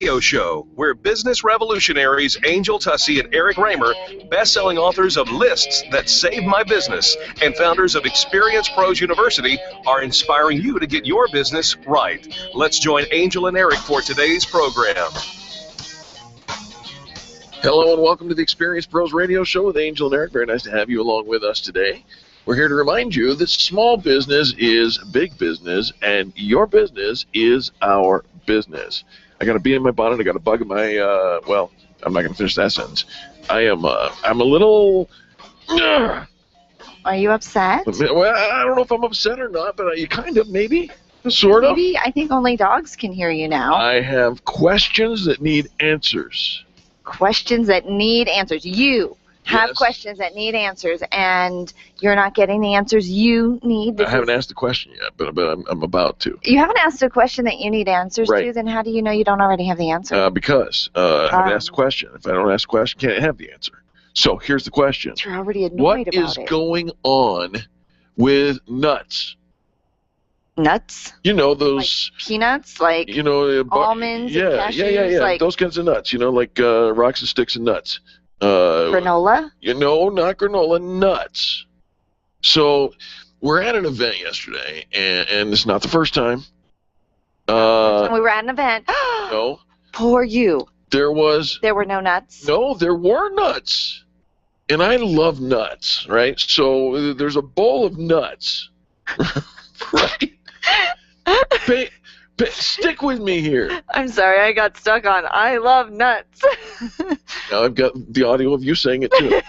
Radio Show, where business revolutionaries Angel Tussey and Eric Raymer, best-selling authors of Lists That Saved My Business and founders of Experience Pros University, are inspiring you to get your business right. Let's join Angel and Eric for today's program. Hello and welcome to the Experience Pros Radio Show with Angel and Eric. Very nice to have you along with us today. We're here to remind you that small business is big business, and your business is our business. I got a bee in my bonnet. I got a bug in my, well, I'm not going to finish that sentence. I'm a little... Are you upset? Well, I don't know if I'm upset or not, but you kind of, maybe, sort of. Maybe. I think only dogs can hear you now. I have questions that need answers. Questions that need answers. You have questions that need answers, and you're not getting the answers you need. I haven't asked the question yet, but I'm about to. You haven't asked a question that you need answers right. to, then how do you know you don't already have the answer? Because I haven't asked the question. If I don't ask the question, I can't have the answer. So here's the question. You're already annoyed about it. What is going on with nuts? Nuts? You know, those... Like peanuts? Like almonds and cashews? Yeah. Like those kinds of nuts. You know, like rocks and sticks and nuts. Granola? Not granola, nuts. So we're at an event yesterday, and it's not the first time. We were at an event. No. Poor you. There were no nuts? No, there were nuts. And I love nuts, right? So there's a bowl of nuts, right? Stick with me here. I'm sorry, I got stuck on I love nuts. Now I've got the audio of you saying it too.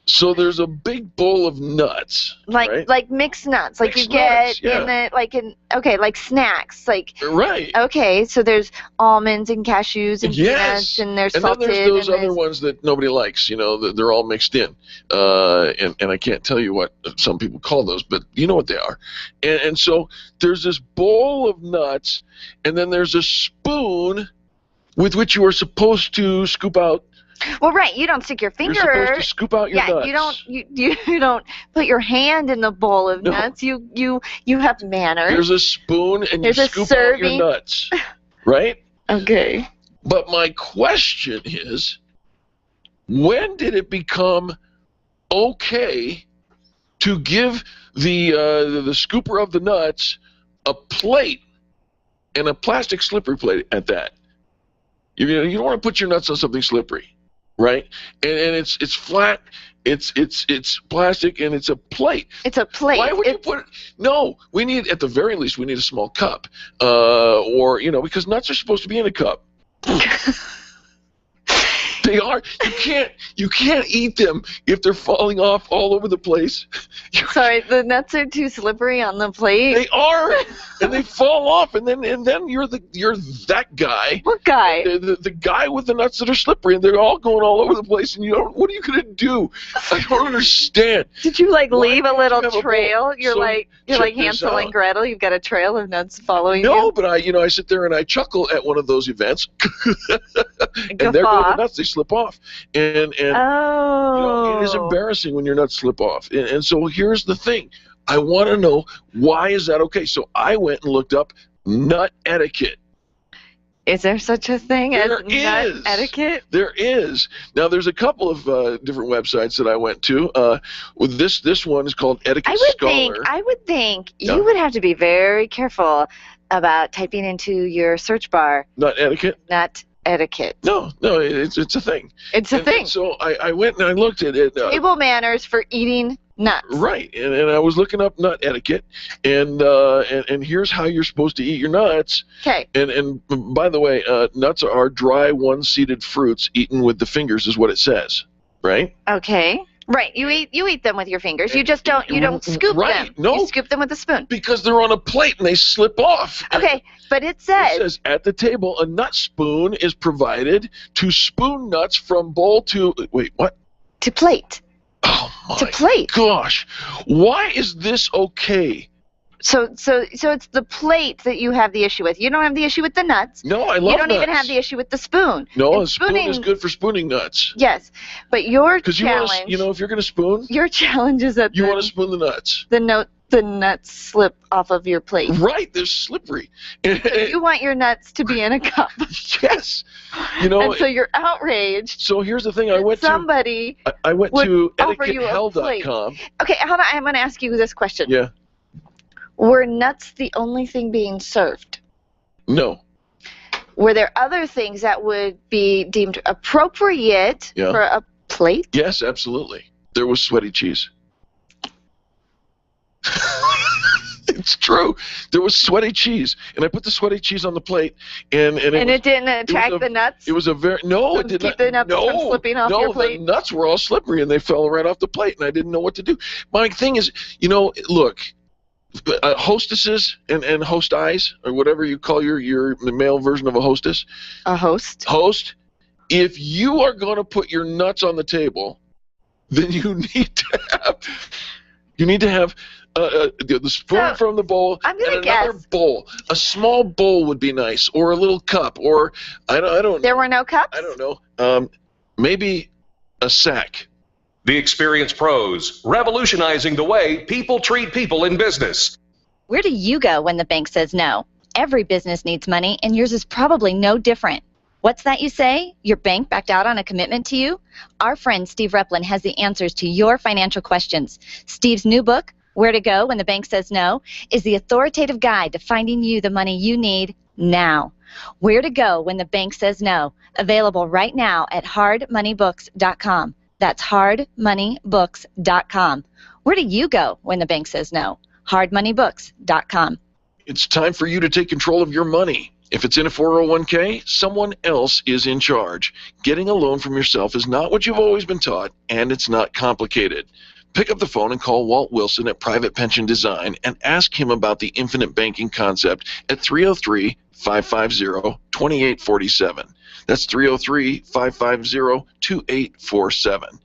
So there's a big bowl of nuts, right? Like mixed nuts, like mixed you get nuts, yeah. like snacks, like right. Okay, so there's almonds and cashews and peanuts, and there's salted. And then there's those other ones that nobody likes. You know, they're all mixed in, and I can't tell you what some people call those, but you know what they are. And so there's this bowl of nuts, and then there's a spoon with which you are supposed to scoop out. Well, right, you don't stick your finger. You're supposed to scoop out your nuts. You don't put your hand in the bowl of nuts. You have manners. There's a spoon and you scoop out your nuts, right? Okay. But my question is, when did it become okay to give the scooper of the nuts a plate, and a plastic slippery plate at that? You don't want to put your nuts on something slippery. Right, and it's flat, it's plastic, and it's a plate. It's a plate. Why would you put it? No, we need, at the very least, we need a small cup, or because nuts are supposed to be in a cup. They are. You can't eat them if they're falling off all over the place. Sorry, the nuts are too slippery on the plate. They are, and they fall off, and then you're that guy. What guy? The guy with the nuts that are slippery, and they're all going all over the place, and what are you gonna do? I don't understand. Did you leave a little trail? You're like Hansel and Gretel. You've got a trail of nuts following you. No, but I sit there and I chuckle at one of those events, and there go the nuts. They slip off, and it is embarrassing when your nuts slip off. And so here's the thing: I want to know, why is that okay? So I went and looked up nut etiquette. Is there such a thing as nut etiquette? There is. Now there's a couple of different websites that I went to. With this one is called Etiquette Scholar. I would think you would have to be very careful about typing into your search bar nut etiquette. Nut etiquette. No, it's a thing. It's a thing. So I went and I looked at it. Table manners for eating nuts. Right, and I was looking up nut etiquette, and here's how you're supposed to eat your nuts. Okay. And by the way, nuts are dry, one-seeded fruits eaten with the fingers, is what it says. Right. Okay. Right, you eat them with your fingers. You just don't scoop them. No, you scoop them with a spoon. Because they're on a plate and they slip off. Okay, but it says at the table a nut spoon is provided to spoon nuts from bowl to to plate. Oh my to plate. Gosh, why is this okay? So it's the plate that you have the issue with. You don't have the issue with the nuts. No, I love nuts. You don't even have the issue with the spoon. No, a spoon is good for spooning nuts. Yes, but your challenge... Because if you're going to spoon... Your challenge is that you want to spoon the nuts. The the nuts slip off of your plate. Right, they're slippery. You want your nuts to be in a cup. Yes. You know, and so you're outraged. So here's the thing. I went to etiquettehell.com. Okay, hold on. I'm going to ask you this question. Yeah. Were nuts the only thing being served? No. Were there other things that would be deemed appropriate for a plate? Yes, absolutely. There was sweaty cheese. It's true. There was sweaty cheese, and I put the sweaty cheese on the plate, and it didn't attract the nuts. It was a very it did not. Keep the nuts from slipping off your plate. The nuts were all slippery, and they fell right off the plate, and I didn't know what to do. My thing is, you know, look, hostesses and host eyes, or whatever you call your male version of a hostess. A host. Host. If you are going to put your nuts on the table, then you need to have the spoon from the bowl and another bowl. A small bowl would be nice, or a little cup, or I don't. There were no cups? I don't know. Maybe a sack. The Experienced Pros, revolutionizing the way people treat people in business. Where do you go when the bank says no? Every business needs money, and yours is probably no different. What's that you say? Your bank backed out on a commitment to you? Our friend Steve Replin has the answers to your financial questions. Steve's new book, Where to Go When the Bank Says No, is the authoritative guide to finding you the money you need now. Where to Go When the Bank Says No, available right now at hardmoneybooks.com. That's hardmoneybooks.com. Where do you go when the bank says no? hardmoneybooks.com. It's time for you to take control of your money. If it's in a 401k, someone else is in charge. Getting a loan from yourself is not what you've always been taught, and it's not complicated. Pick up the phone and call Walt Wilson at Private Pension Design and ask him about the infinite banking concept at 303-550-2847. That's 303-550-2847.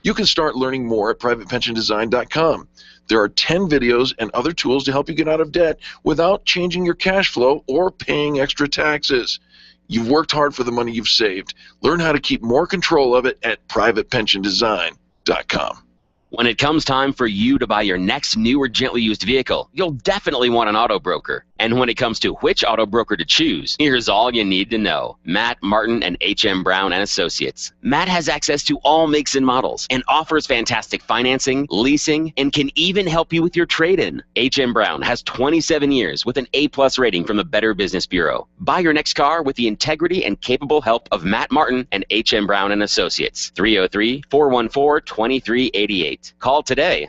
You can start learning more at privatepensiondesign.com. There are 10 videos and other tools to help you get out of debt without changing your cash flow or paying extra taxes. You've worked hard for the money you've saved. Learn how to keep more control of it at privatepensiondesign.com. When it comes time for you to buy your next new or gently used vehicle, you'll definitely want an auto broker. And when it comes to which auto broker to choose, here's all you need to know. Matt Martin and H.M. Brown and Associates. Matt has access to all makes and models and offers fantastic financing, leasing, and can even help you with your trade-in. H.M. Brown has 27 years with an A+ rating from the Better Business Bureau. Buy your next car with the integrity and capable help of Matt Martin and H.M. Brown and Associates. 303-414-2388. Call today.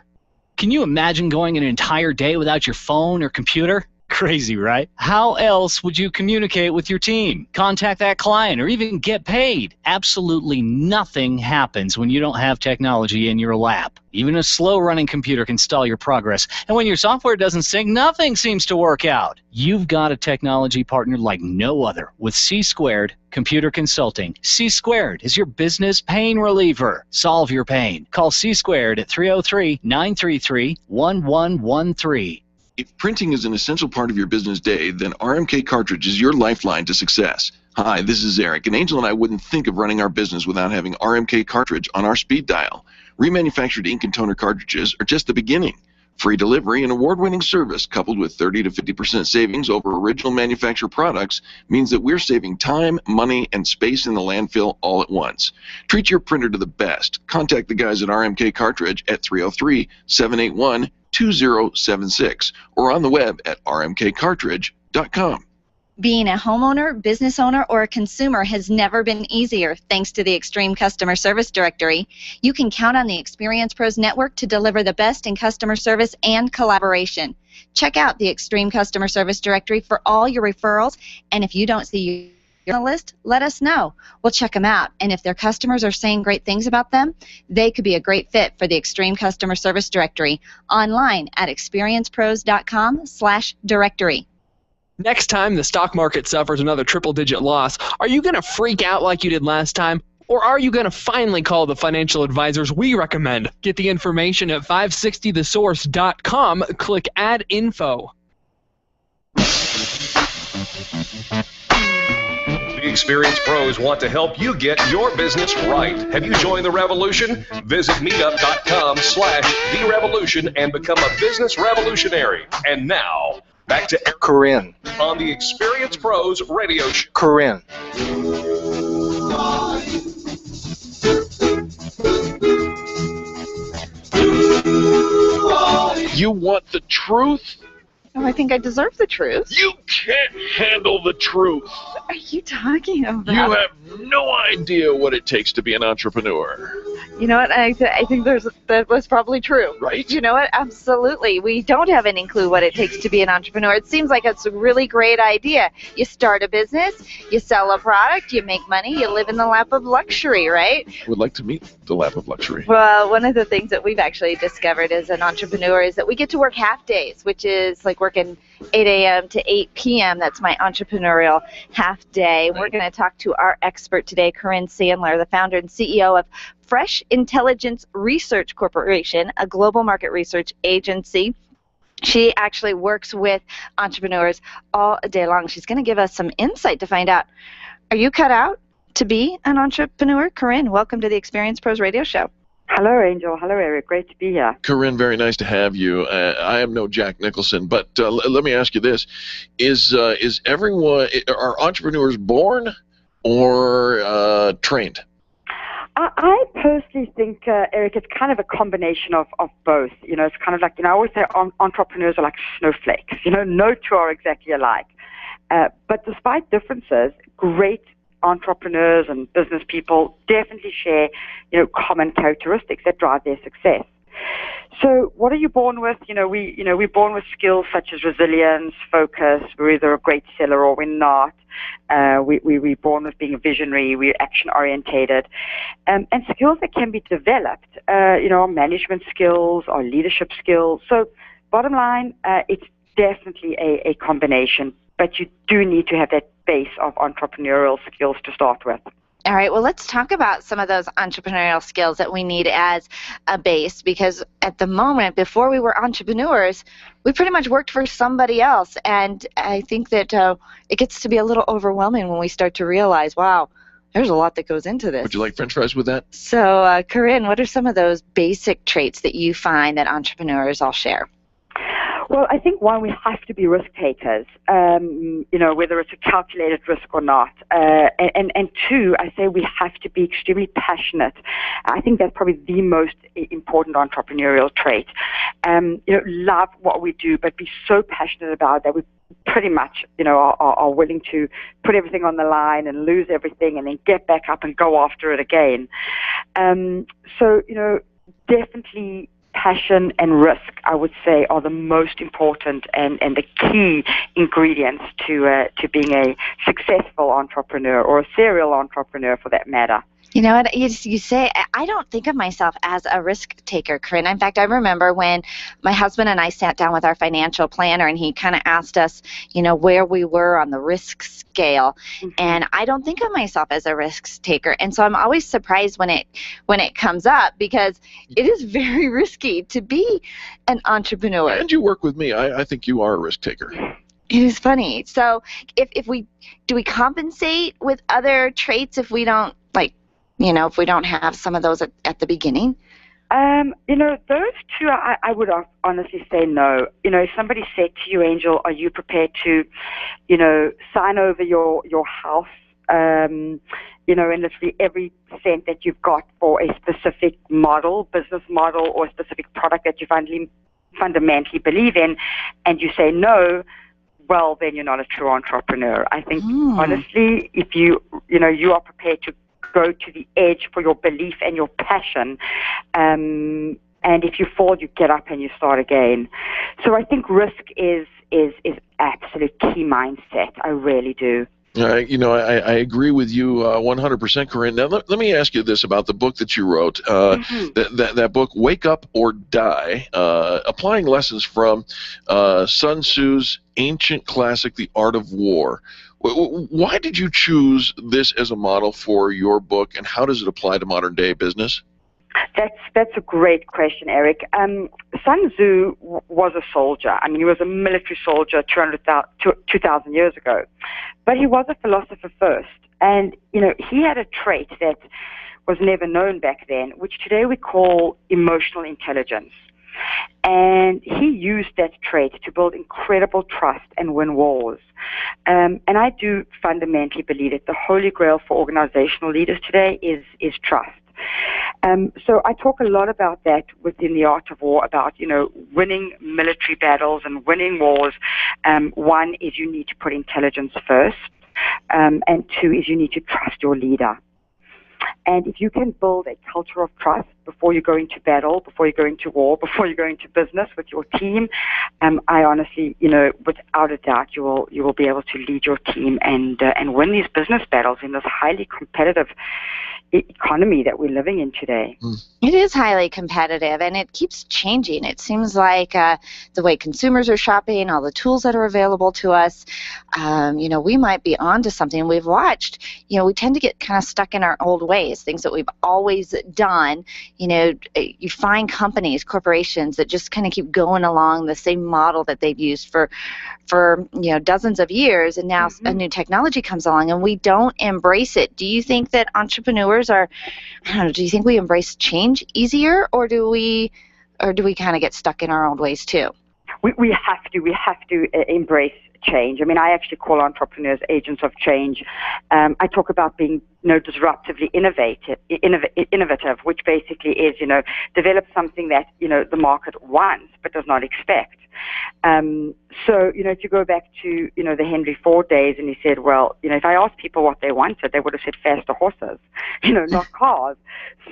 Can you imagine going an entire day without your phone or computer? Crazy, right? How else would you communicate with your team, contact that client, or even get paid? Absolutely nothing happens when you don't have technology in your lap. Even a slow-running computer can stall your progress. And when your software doesn't sync, nothing seems to work out. You've got a technology partner like no other with C² Computer Consulting. C² is your business pain reliever. Solve your pain. Call C² at 303-933-1113. If printing is an essential part of your business day, then RMK Cartridge is your lifeline to success. Hi, this is Eric, and Angel and I wouldn't think of running our business without having RMK Cartridge on our speed dial. Remanufactured ink and toner cartridges are just the beginning. Free delivery and award-winning service coupled with 30 to 50% savings over original manufacturer products means that we're saving time, money, and space in the landfill all at once. Treat your printer to the best. Contact the guys at RMK Cartridge at 303-781-2076 or on the web at rmkcartridge.com. Being a homeowner, business owner, or a consumer has never been easier thanks to the Extreme Customer Service Directory. You can count on the Experienced Pros Network to deliver the best in customer service and collaboration. Check out the Extreme Customer Service Directory for all your referrals, and if you don't see your on the list, let us know. We'll check them out, and if their customers are saying great things about them, they could be a great fit for the Extreme Customer Service Directory online at experiencepros.com/directory. Next time the stock market suffers another triple-digit loss, are you going to freak out like you did last time? Or are you going to finally call the financial advisors we recommend? Get the information at 560thesource.com. Click Add Info. The Experienced pros want to help you get your business right. Have you joined the revolution? Visit meetup.com/therevolution and become a business revolutionary. And now, back to Eric Corinne. on the Experienced Pros radio show. Corinne. You want the truth? Oh, I think I deserve the truth. You can't handle the truth. What are you talking about? You have no idea what it takes to be an entrepreneur. You know what? I think that was probably true. Right? You know what? Absolutely. We don't have any clue what it takes to be an entrepreneur. It seems like it's a really great idea. You start a business, you sell a product, you make money, you live in the lap of luxury, right? Would like to meet the lap of luxury. Well, one of the things that we've actually discovered as an entrepreneur is that we get to work half days, which is like working 8 a.m. to 8 p.m. That's my entrepreneurial half day. We're going to talk to our expert today, Corinne Sandler, the founder and CEO of Fresh Intelligence Research Corporation, a global market research agency. She actually works with entrepreneurs all day long. She's going to give us some insight to find out, are you cut out to be an entrepreneur? Corinne, welcome to the Experienced Pros Radio Show. Hello, Angel. Hello, Eric. Great to be here. Corinne, very nice to have you. I am no Jack Nicholson, but let me ask you this: Is everyone, are entrepreneurs born or trained? I personally think, Eric, it's kind of a combination of both. You know, it's kind of like, I always say entrepreneurs are like snowflakes. No two are exactly alike. But despite differences, great entrepreneurs and business people definitely share, common characteristics that drive their success. So what are you born with? We're born with skills such as resilience, focus. We're either a great seller or we're not. We're born with being a visionary. We're action-orientated. And skills that can be developed, our management skills, our leadership skills. So bottom line, it's definitely a combination, but you do need to have that base of entrepreneurial skills to start with. All right, well, let's talk about some of those entrepreneurial skills that we need as a base, because at the moment, before we were entrepreneurs, we pretty much worked for somebody else, and I think that it gets to be a little overwhelming when we start to realize, wow, there's a lot that goes into this. Would you like French fries with that? So, Corinne, what are some of those basic traits that you find that entrepreneurs all share? Well, I think, one, we have to be risk takers, whether it's a calculated risk or not. And two, I say we have to be extremely passionate. I think that's probably the most important entrepreneurial trait. Love what we do, but be so passionate about it that we pretty much, are willing to put everything on the line and lose everything and then get back up and go after it again. Definitely passion and risk, I would say, are the most important and the key ingredients to being a successful entrepreneur, or a serial entrepreneur for that matter. You know what, you say, I don't think of myself as a risk taker, Corinne. In fact, I remember when my husband and I sat down with our financial planner and he kind of asked us, where we were on the risk scale. Mm-hmm. And I don't think of myself as a risk taker. And so I'm always surprised when it comes up, because it is very risky to be an entrepreneur. And you work with me. I think you are a risk taker. It is funny. So if we compensate with other traits if we don't, if we don't have some of those at the beginning? Those two, I would honestly say no. If somebody said to you, Angel, are you prepared to, sign over your house, and literally every cent that you've got for a specific business model, or a specific product that you fundamentally believe in, and you say no, well, then you're not a true entrepreneur. I think, honestly, if you are prepared to go to the edge for your belief and your passion, and if you fall, you get up and you start again. So I think risk is absolute key mindset. I really do. I agree with you 100%, Corinne. Now, let me ask you this about the book that you wrote. That book, Wake Up or Die, applying lessons from Sun Tzu's ancient classic, The Art of War. Why did you choose this as a model for your book, and how does it apply to modern-day business? That's a great question, Eric. Sun Tzu was a soldier. I mean, he was a military soldier 2,000 years ago. But he was a philosopher first. And, he had a trait that was never known back then, which today we call emotional intelligence. And he used that trait to build incredible trust and win wars. And I do fundamentally believe that the holy grail for organizational leaders today is trust. So I talk a lot about that within the Art of War, about, winning military battles and winning wars. One is you need to put intelligence first, and two is you need to trust your leader. And if you can build a culture of trust before you go into battle, before you go into war, before you go into business with your team, I honestly, without a doubt, you will be able to lead your team and win these business battles in this highly competitive economy that we're living in today. It is highly competitive, and it keeps changing. It seems like the way consumers are shopping, all the tools that are available to us, we might be onto something. We've watched, we tend to get kind of stuck in our old ways, things that we've always done. You find companies, corporations that just kind of keep going along the same model that they've used for dozens of years, and now a new technology comes along and we don't embrace it. Do you think that entrepreneurs do you think we embrace change easier, or do we kind of get stuck in our old ways too? We have to embrace change. I mean, I actually call entrepreneurs agents of change. I talk about being, disruptively innovative, which basically is, develop something that, the market wants but does not expect. So, if you go back to, the Henry Ford days, and he said, well, if I asked people what they wanted, they would have said faster horses, not cars.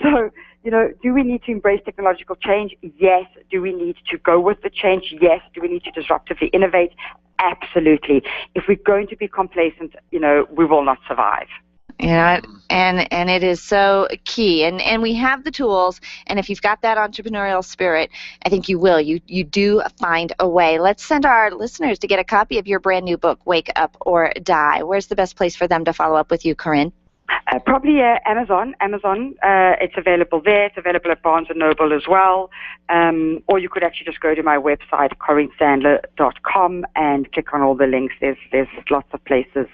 So, do we need to embrace technological change? Yes. Do we need to go with the change? Yes. Do we need to disruptively innovate? Absolutely. If we're going to be complacent, we will not survive. And it is so key. And we have the tools, and if you've got that entrepreneurial spirit, I think you will. You do find a way. Let's send our listeners to get a copy of your brand new book, Wake Up or Die. Where's the best place for them to follow up with you, Corinne? Probably Amazon. It's available there. It's available at Barnes & Noble as well. Or you could actually just go to my website, CorinneSandler.com, and click on all the links. There's lots of places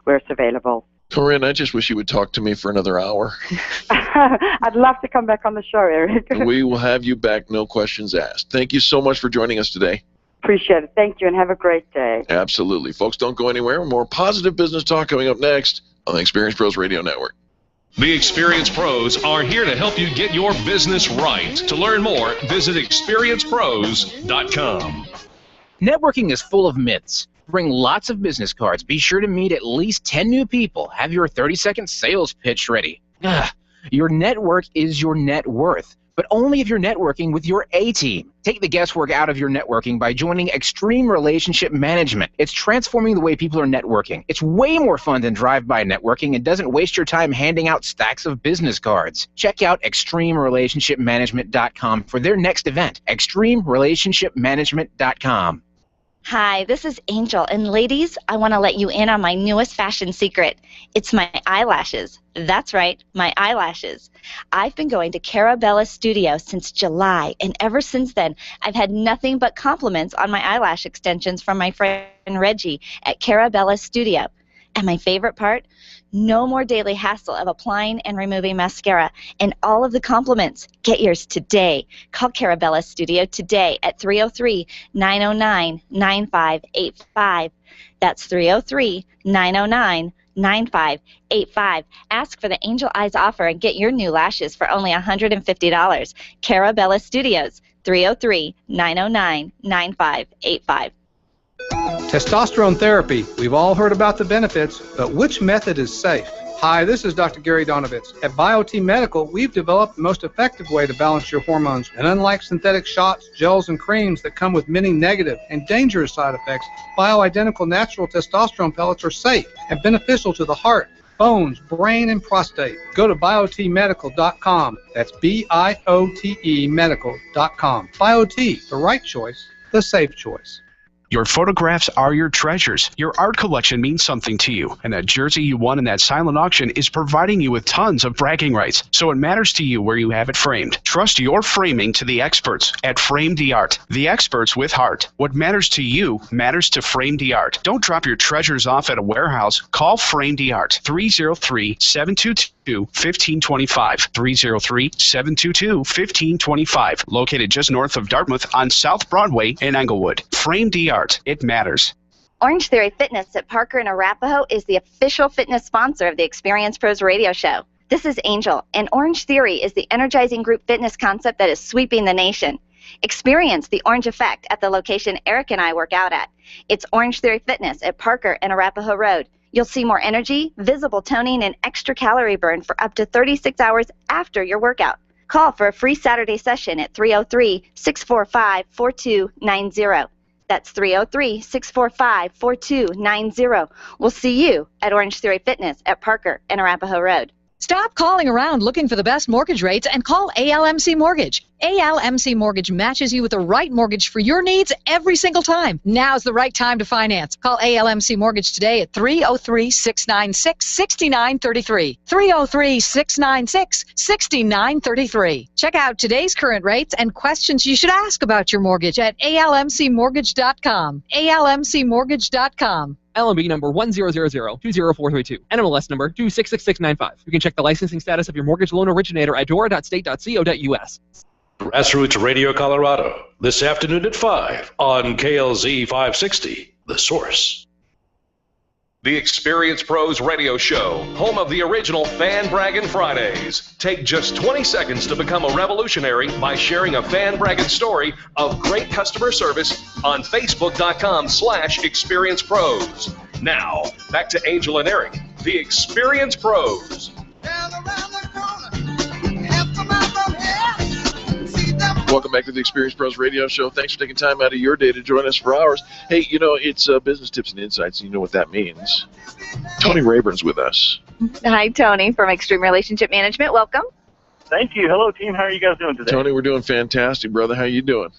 where it's available. Corinne, I just wish you would talk to me for another hour. I'd love to come back on the show, Eric. We will have you back, no questions asked. Thank you so much for joining us today. Appreciate it. Thank you, and have a great day. Absolutely. Folks, don't go anywhere. More positive business talk coming up next on the Experience Pros Radio Network. The Experience Pros are here to help you get your business right. To learn more, visit experiencepros.com. Networking is full of myths. Bring lots of business cards. Be sure to meet at least 10 new people. Have your 30-second sales pitch ready. Your network is your net worth, but only if you're networking with your A-team. Take the guesswork out of your networking by joining Extreme Relationship Management. It's transforming the way people are networking. It's way more fun than drive-by networking and doesn't waste your time handing out stacks of business cards. Check out ExtremeRelationshipManagement.com for their next event. ExtremeRelationshipManagement.com. Hi, this is Angel, and ladies, I want to let you in on my newest fashion secret. It's my eyelashes. That's right, my eyelashes. I've been going to Carabella Studio since July, and ever since then, I've had nothing but compliments on my eyelash extensions from my friend Reggie at Carabella Studio. And my favorite part? No more daily hassle of applying and removing mascara, and all of the compliments. Get yours today. Call Carabella Studio today at 303-909-9585. That's 303-909-9585. Ask for the Angel Eyes offer and get your new lashes for only $150. Carabella Studios, 303-909-9585. Testosterone therapy. We've all heard about the benefits, but which method is safe? Hi, this is Dr. Gary Donovitz. At BioT Medical, we've developed the most effective way to balance your hormones. And unlike synthetic shots, gels, and creams that come with many negative and dangerous side effects, bioidentical natural testosterone pellets are safe and beneficial to the heart, bones, brain, and prostate. Go to biotmedical.com. That's BIOTE medical.com. BioT, the right choice, the safe choice. Your photographs are your treasures. Your art collection means something to you, and that jersey you won in that silent auction is providing you with tons of bragging rights, so it matters to you where you have it framed. Trust your framing to the experts at Frame the Art, the experts with heart. What matters to you matters to Frame the Art. Don't drop your treasures off at a warehouse. Call Frame the Art, 303-722-1525, 303-722-1525, located just north of Dartmouth on South Broadway in Englewood. Frame the Art. It matters. Orange Theory Fitness at Parker and Arapahoe is the official fitness sponsor of the Experience Pros radio show. This is Angel, and Orange Theory is the energizing group fitness concept that is sweeping the nation. Experience the orange effect at the location Eric and I work out at. It's Orange Theory Fitness at Parker and Arapahoe Road. You'll see more energy, visible toning, and extra calorie burn for up to 36 hours after your workout. Call for a free Saturday session at 303-645-4290. That's 303-645-4290. We'll see you at Orange Theory Fitness at Parker and Arapahoe Road. Stop calling around looking for the best mortgage rates and call ALMC Mortgage. ALMC Mortgage matches you with the right mortgage for your needs every single time. Now's the right time to finance. Call ALMC Mortgage today at 303-696-6933. 303-696-6933. Check out today's current rates and questions you should ask about your mortgage at almcmortgage.com. almcmortgage.com. LMB number 100020432. NMLS number 266695. You can check the licensing status of your mortgage loan originator at dora.state.co.us. Grassroots Radio Colorado, this afternoon at 5 on KLZ 560, The Source. The Experience Pros Radio Show, home of the original Fan Braggin' Fridays. Take just 20 seconds to become a revolutionary by sharing a fan bragging story of great customer service on Facebook.com/Experience Pros. Now, back to Angel and Eric, the Experience Pros. Welcome back to the Experience Pros Radio Show. Thanks for taking time out of your day to join us for ours. Hey, you know, it's business tips and insights, and you know what that means. Tony Rayburn's with us. Hi, Tony from Extreme Relationship Management. Welcome. Thank you. Hello, team. How are you guys doing today? Tony, we're doing fantastic, brother. How you doing?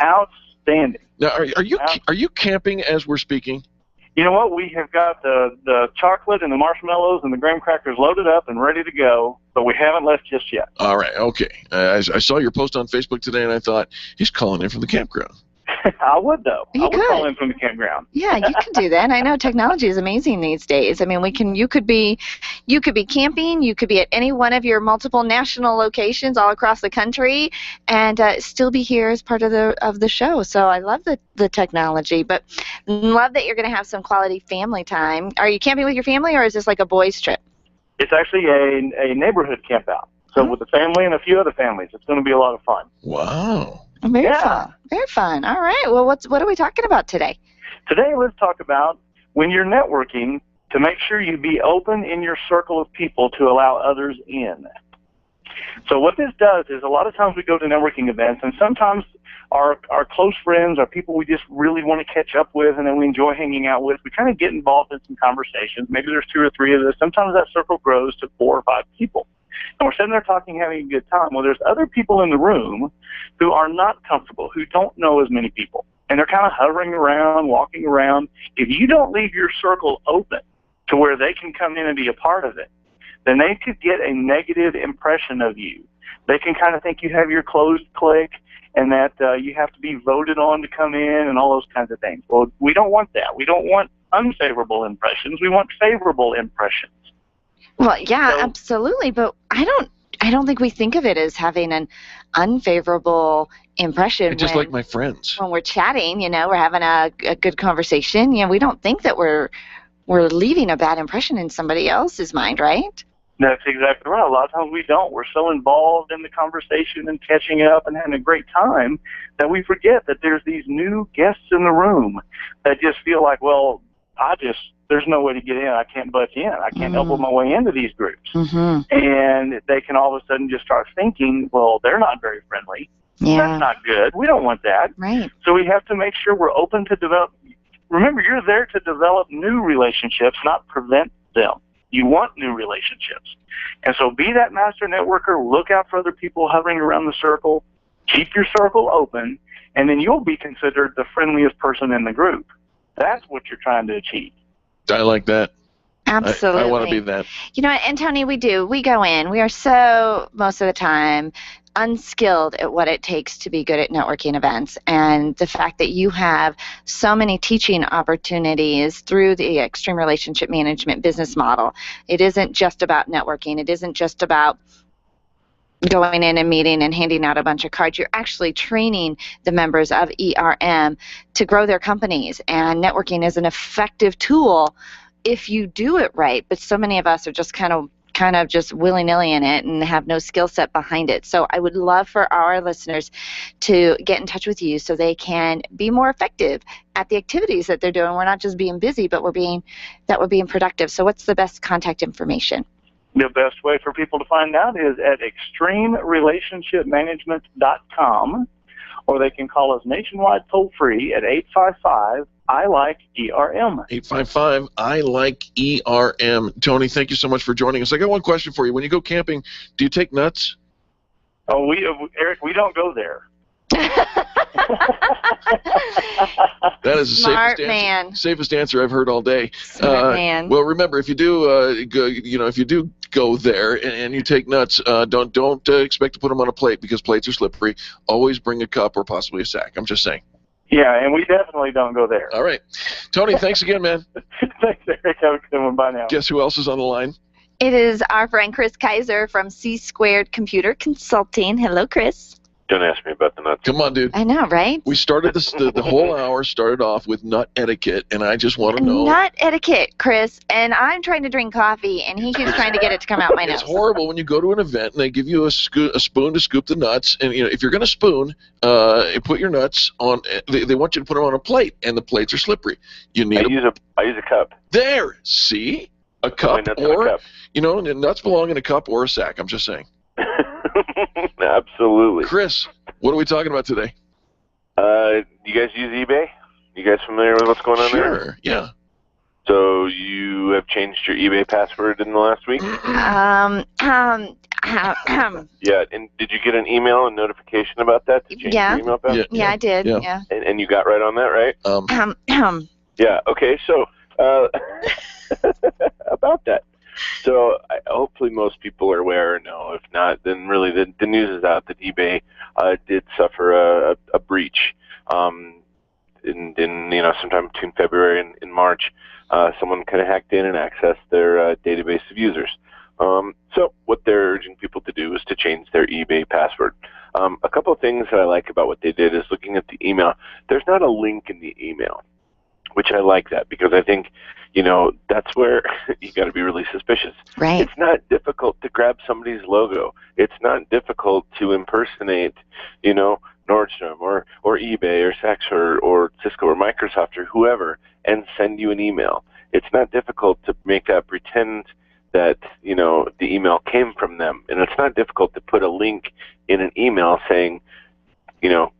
Outstanding. Now, are you camping as we're speaking? You know what? We have got the chocolate and the marshmallows and the graham crackers loaded up and ready to go, but we haven't left just yet. All right, okay. I saw your post on Facebook today, and I thought, he's calling in from the campground. I would, though. You I would could. call in from the campground. Yeah, you can do that. I know technology is amazing these days. I mean, you could be camping, you could be at any one of your multiple national locations all across the country, and still be here as part of the show. So I love the technology, but love that you're going to have some quality family time. Are you camping with your family, or is this like a boys' trip? It's actually a neighborhood camp out. So with the family and a few other families, it's going to be a lot of fun. Wow. Very fun. Very fun. All right. Well, what are we talking about today? Today, let's talk about when you're networking, to make sure you be open in your circle of people to allow others in. So what this does is a lot of times we go to networking events, and sometimes our close friends, our people we just really want to catch up with and then we enjoy hanging out with, we kind of get involved in some conversations. Maybe there's 2 or 3 of us. Sometimes that circle grows to 4 or 5 people. And we're sitting there talking, having a good time. Well, there's other people in the room who are not comfortable, who don't know as many people. And they're kind of hovering around, walking around. If you don't leave your circle open to where they can come in and be a part of it, then they could get a negative impression of you. They can kind of think you have your closed clique and that you have to be voted on to come in and all those kinds of things. Well, we don't want that. We don't want unfavorable impressions. We want favorable impressions. Well, yeah, absolutely, but I don't think we think of it as having an unfavorable impression. Just like my friends. When we're chatting, we're having a good conversation. We don't think that we're leaving a bad impression in somebody else's mind, right? That's exactly right. A lot of times we don't. We're so involved in the conversation and catching up and having a great time that we forget that there's these new guests in the room that just feel like, well, there's no way to get in. I can't butt in. I can't elbow my way into these groups. Mm-hmm. And they can all of a sudden just start thinking, well, they're not very friendly. Yeah. That's not good. We don't want that. Right. So we have to make sure we're open to develop. Remember, you're there to develop new relationships, not prevent them. You want new relationships. And so be that master networker. Look out for other people hovering around the circle. Keep your circle open. and then you'll be considered the friendliest person in the group. That's what you're trying to achieve. I like that. Absolutely. I want to be that. You know, and Tony, we do. We go in. We are so, most of the time, unskilled at what it takes to be good at networking events. And the fact that you have so many teaching opportunities through the Extreme Relationship Management business model. It isn't just about networking. It isn't just about going in and meeting and handing out a bunch of cards. You're actually training the members of ERM to grow their companies. And networking is an effective tool if you do it right, but so many of us are just kind of just willy-nilly in it and have no skill set behind it. So I would love for our listeners to get in touch with you so they can be more effective at the activities that they're doing. We're not just being busy, but we're being productive. So what's the best contact information? The best way for people to find out is at extremerelationshipmanagement.com, or they can call us nationwide toll-free at 855-I-LIKE-ERM. 855-I-LIKE-ERM. Tony, thank you so much for joining us. I got one question for you. When you go camping, do you take nuts? Oh, Eric, we don't go there. That is the safest answer I've heard all day. Smart man. Well, remember, if you do go there and you take nuts, don't expect to put them on a plate because plates are slippery. Always bring a cup or possibly a sack. I'm just saying. Yeah, and we definitely don't go there. All right, Tony, thanks again, man. Thanks, Eric. Have a good one. Bye now. Guess who else is on the line? It is our friend Chris Kaiser from C Squared Computer Consulting. Hello, Chris. Don't ask me about the nuts. Come on, dude. I know, right? We started the whole hour started off with nut etiquette, and I just want to know. Nut etiquette, Chris, and I'm trying to drink coffee, and he keeps trying to get it to come out my nose. It's horrible when you go to an event and they give you a spoon to scoop the nuts, and if you're going to spoon, put your nuts on. They want you to put them on a plate, and the plates are slippery. I use a cup. There, see, a cup or nuts belong in a cup or a sack. I'm just saying. Absolutely. Chris, what are we talking about today? You guys use eBay? You guys familiar with what's going on there? Sure, yeah. So you have changed your eBay password in the last week? Yeah, and did you get an email and notification about that to change your email password? Yeah, I did, yeah. And you got right on that, right? Yeah, okay, so about that. So hopefully most people are aware or know. If not, then really the news is out that eBay did suffer a breach in sometime between February and March. Someone kind of hacked in and accessed their database of users. So what they're urging people to do is to change their eBay password. A couple of things that I like about what they did is looking at the email. There's not a link in the email, which I like that because I think, that's where you got to be really suspicious. Right. It's not difficult to grab somebody's logo. It's not difficult to impersonate, Nordstrom or eBay or Saks or Cisco or Microsoft or whoever and send you an email. It's not difficult to make that pretend that, the email came from them. And it's not difficult to put a link in an email saying,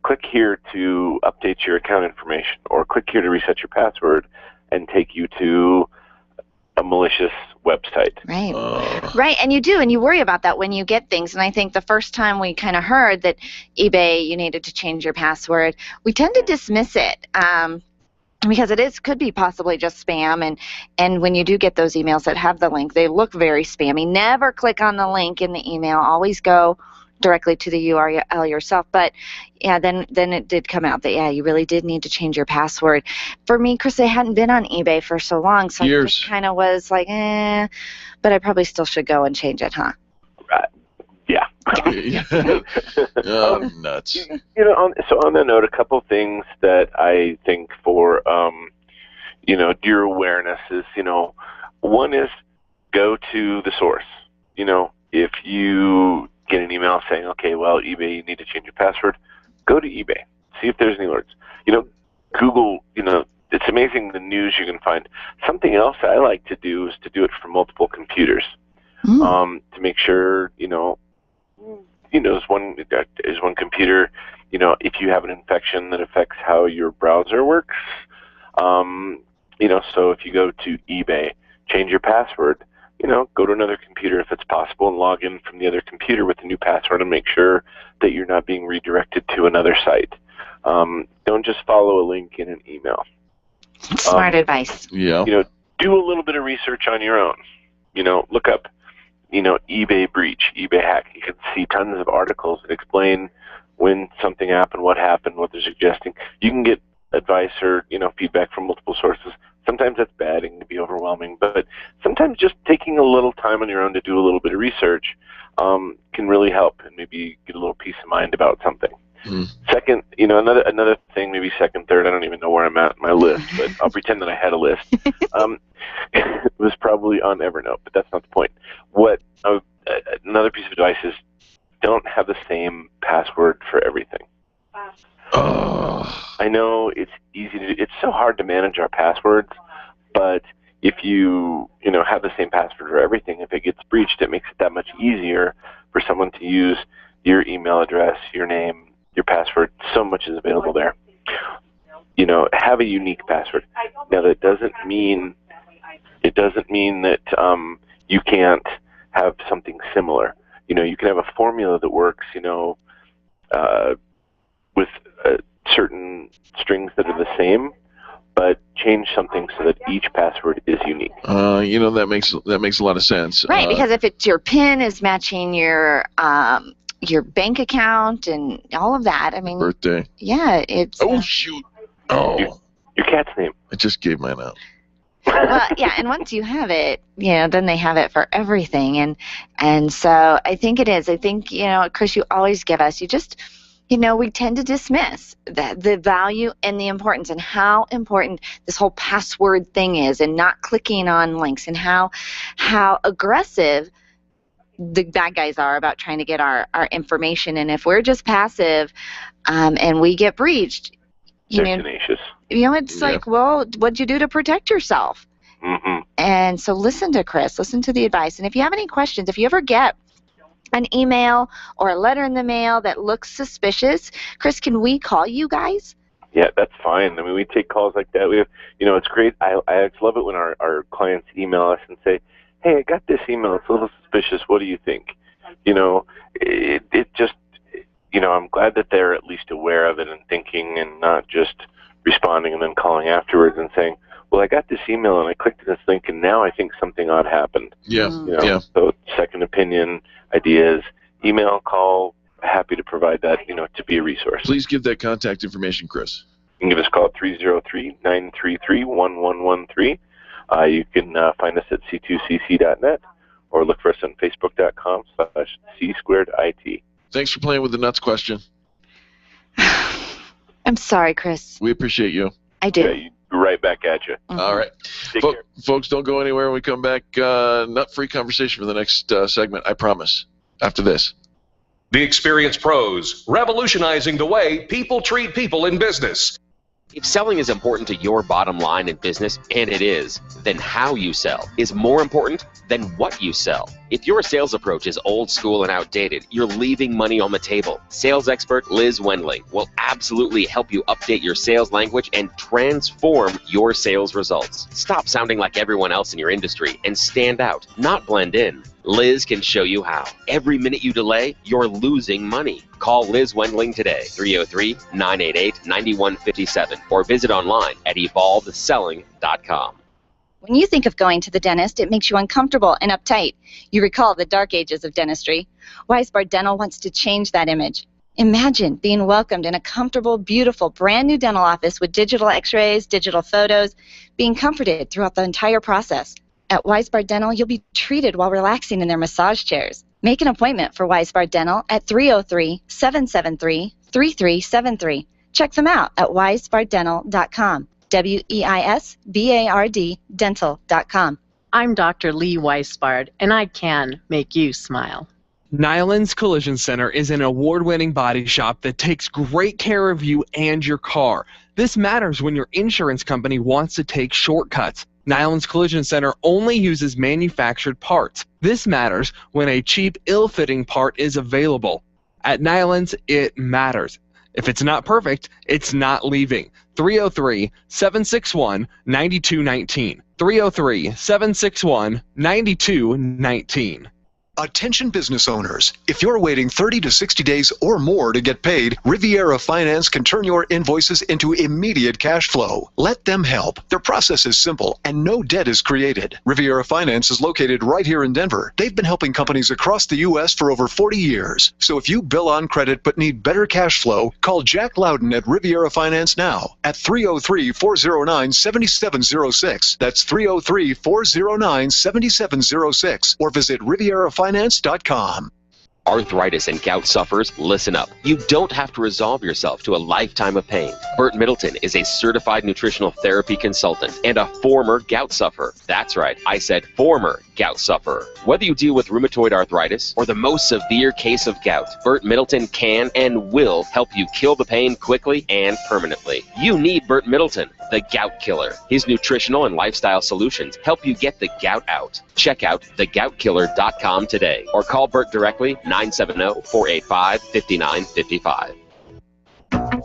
click here to update your account information or click here to reset your password and take you to a malicious website. Right. Right, and you do, and you worry about that when you get things. And I think the first time we kind of heard that eBay, you needed to change your password, we tend to dismiss it. Because could be possibly just spam, and when you do get those emails that have the link, they look very spammy. Never click on the link in the email. Always go directly to the URL yourself. But yeah, then it did come out that you really did need to change your password. For me, Chris, I hadn't been on eBay for so long, so I just kind of was like, but I probably still should go and change it, huh? Yeah. Nuts. So on that note, a couple of things that I think for your awareness is, one is go to the source. If you get an email saying, okay, well, eBay, you need to change your password, go to eBay. See if there's any alerts. Google, it's amazing the news you can find. Something else I like to do is to do it from multiple computers to make sure, there's one computer, if you have an infection that affects how your browser works, so if you go to eBay, change your password, go to another computer if it's possible and log in from the other computer with a new password and make sure that you're not being redirected to another site. Don't just follow a link in an email. Smart advice. Yeah. Do a little bit of research on your own. Look up, eBay breach, eBay hack. You can see tons of articles that explain when something happened, what happened, what they're suggesting. You can get advice or, feedback from multiple sources. Sometimes that's bad and can be overwhelming, but sometimes just taking a little time on your own to do a little bit of research can really help and maybe get a little peace of mind about something. Second, another thing, maybe second, third, I don't even know where I'm at in my list, but I'll pretend that I had a list. It was probably on Evernote, but that's not the point. Another piece of advice is don't have the same password for everything. I know it's easy to do. It's so hard to manage our passwords, but if you have the same password for everything, if it gets breached, it makes it that much easier for someone to use your email address, your name, your password. So much is available there. Have a unique password. Now that doesn't mean that you can't have something similar. You can have a formula that works, with certain strings that are the same, but change something so that each password is unique. That makes a lot of sense. Right, because if it's your PIN is matching your bank account and all of that, birthday. Yeah, it's. Oh shoot! Oh, your cat's name. I just gave mine out. Well, yeah, and once you have it, then they have it for everything, and so I think it is. I think Chris, you always give us. You just. We tend to dismiss the value and the importance and how important this whole password thing is and not clicking on links and how aggressive the bad guys are about trying to get our information. And if we're just passive and we get breached, tenacious. It's like, well, what'd you do to protect yourself? Mm-hmm. And so listen to Chris, listen to the advice. And if you have any questions, if you ever get an email or a letter in the mail that looks suspicious, Chris, can we call you guys? Yeah, that's fine. We take calls like that. We have, it's great. I love it when our clients email us and say, hey, I got this email. It's a little suspicious. What do you think? It just, I'm glad that they're at least aware of it and thinking and not just responding and then calling afterwards and saying, well, I got this email and I clicked this link and now I think something odd happened. Yeah. So second opinion, ideas, email, call, happy to provide that, to be a resource. Please give that contact information, Chris. You can give us a call at 303-933-1113. You can find us at c2cc.net or look for us on facebook.com/c2it. Thanks for playing with the nuts question. I'm sorry, Chris. We appreciate you. I do. Yeah, right back at you. Mm-hmm. All right. Folks, don't go anywhere. When we come back, nut-free conversation for the next segment, I promise, after this. The Experienced Pros, revolutionizing the way people treat people in business. If selling is important to your bottom line in business, and it is, then how you sell is more important than what you sell. If your sales approach is old school and outdated, you're leaving money on the table. Sales expert Liz Wendling will absolutely help you update your sales language and transform your sales results. Stop sounding like everyone else in your industry and stand out, not blend in. Liz can show you how. Every minute you delay, you're losing money. Call Liz Wendling today, 303-988-9157, or visit online at evolvedselling.com. When you think of going to the dentist, it makes you uncomfortable and uptight. You recall the dark ages of dentistry. Weisbard Dental wants to change that image. Imagine being welcomed in a comfortable, beautiful, brand new dental office with digital x-rays, digital photos, being comforted throughout the entire process. At Weisbard Dental, you'll be treated while relaxing in their massage chairs. Make an appointment for Weisbard Dental at 303-773-3373. Check them out at weisbarddental.com. WEISBARD dental.com. I'm Dr. Lee Weisbard, and I can make you smile. Nyland's Collision Center is an award-winning body shop that takes great care of you and your car. This matters when your insurance company wants to take shortcuts. Nyland's Collision Center only uses manufactured parts. This matters when a cheap, ill-fitting part is available. At Nyland's, it matters. If it's not perfect, it's not leaving. 303-761-9219. 303-761-9219. Attention business owners. If you're waiting 30 to 60 days or more to get paid, Riviera Finance can turn your invoices into immediate cash flow. Let them help. Their process is simple and no debt is created. Riviera Finance is located right here in Denver. They've been helping companies across the U.S. for over 40 years. So if you bill on credit but need better cash flow, call Jack Loudon at Riviera Finance now at 303-409-7706. That's 303-409-7706. Or visit RivieraFinance.com. Arthritis and gout sufferers, listen up. You don't have to resolve yourself to a lifetime of pain. Burt Middleton is a certified nutritional therapy consultant and a former gout sufferer. That's right, I said former gout sufferer. Whether you deal with rheumatoid arthritis or the most severe case of gout, Burt Middleton can and will help you kill the pain quickly and permanently. You need Burt Middleton, the gout killer. His nutritional and lifestyle solutions help you get the gout out. Check out thegoutkiller.com today or call Burt directly 970-485-5955.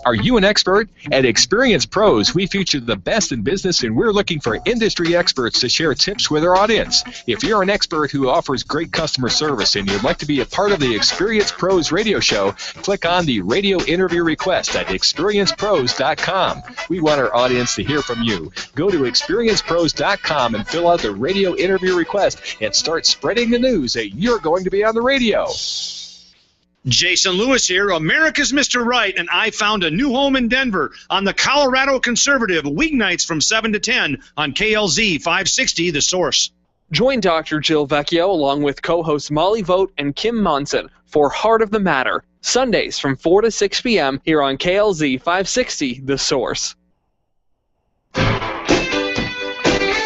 Are you an expert? At Experience Pros, we feature the best in business, and we're looking for industry experts to share tips with our audience. If you're an expert who offers great customer service and you'd like to be a part of the Experience Pros radio show, click on the radio interview request at experiencepros.com. We want our audience to hear from you. Go to experiencepros.com and fill out the radio interview request and start spreading the news that you're going to be on the radio. Jason Lewis here, America's Mr. Right, and I found a new home in Denver on the Colorado Conservative, weeknights from 7 to 10 on KLZ 560, The Source. Join Dr. Jill Vecchio along with co-hosts Molly Vogt and Kim Monson for Heart of the Matter, Sundays from 4 to 6 p.m. here on KLZ 560, The Source.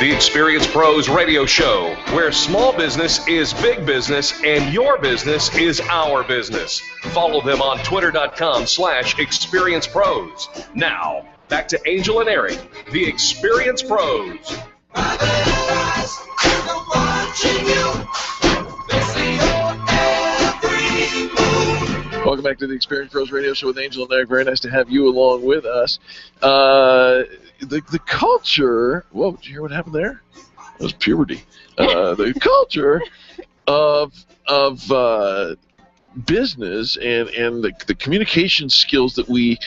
The Experience Pros radio show, where small business is big business and your business is our business. Follow them on twitter.com/experiencepros. Now, back to Angel and Eric, the Experience Pros. Welcome back to the Experience Pros Radio Show with Angel and Eric. Very nice to have you along with us. The culture. Whoa! Did you hear what happened there? That was puberty. The culture of business and the communication skills that we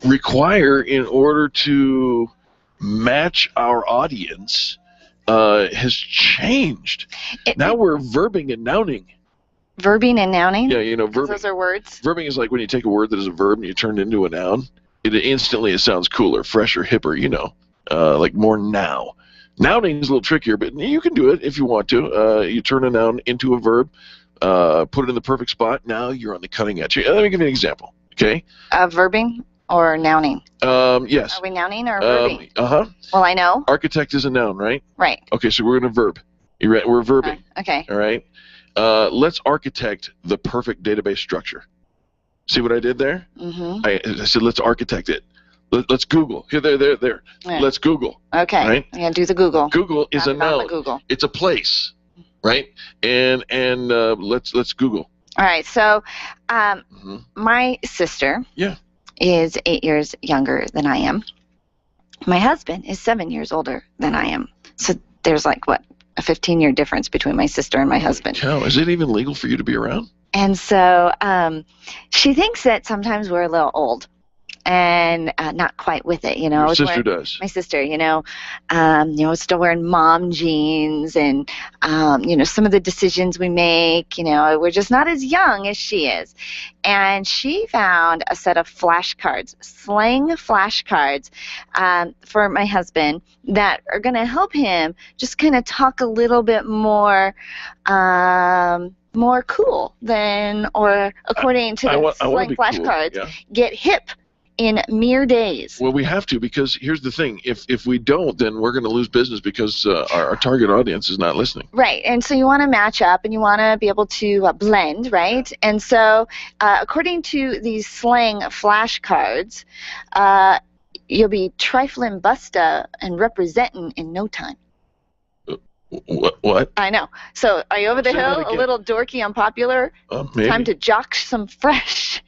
require in order to match our audience has changed. Now we're verbing and nouning. Verbing and nouning? Yeah, you know, verbing. Those are words. Verbing is like when you take a word that is a verb and you turn it into a noun. It sounds cooler, fresher, hipper, you know, like more now. Nouning is a little trickier, but you can do it if you want to. You turn a noun into a verb, put it in the perfect spot. Now you're on the cutting edge. Let me give you an example, okay? Verbing or nouning? Yes. Are we nouning or verbing? Uh-huh. Well, I know. Architect is a noun, right? Right. Okay, so we're going to verb. We're verbing. Okay. All right? Let's architect the perfect database structure. See what I did there? Mm-hmm. I said, let's architect it. Let's Google. Here, there. Yeah. Let's Google. Okay. Right? Yeah, do the Google. Google is a noun. Google. It's a place, right? And let's Google. All right. So, my sister is 8 years younger than I am. My husband is 7 years older than I am. So there's like what? A 15-year difference between my sister and my husband. Cow, is it even legal for you to be around? And so she thinks that sometimes we're a little old and not quite with it, you know. Your sister does. My sister, still wearing mom jeans and, some of the decisions we make, we're just not as young as she is. And she found a set of flashcards, slang flashcards for my husband that are going to help him just kind of talk a little bit more cool than, or according to the slang flashcards, cool. Yeah. get hip in mere days. Well, we have to, because here's the thing. If we don't, then we're going to lose business because our target audience is not listening. Right. And so you want to match up and you want to be able to blend, right? And so according to these slang flashcards, you'll be trifling busta and representing in no time. What? I know. So are you over the hill, a little dorky, unpopular? Maybe. Time to jock some fresh.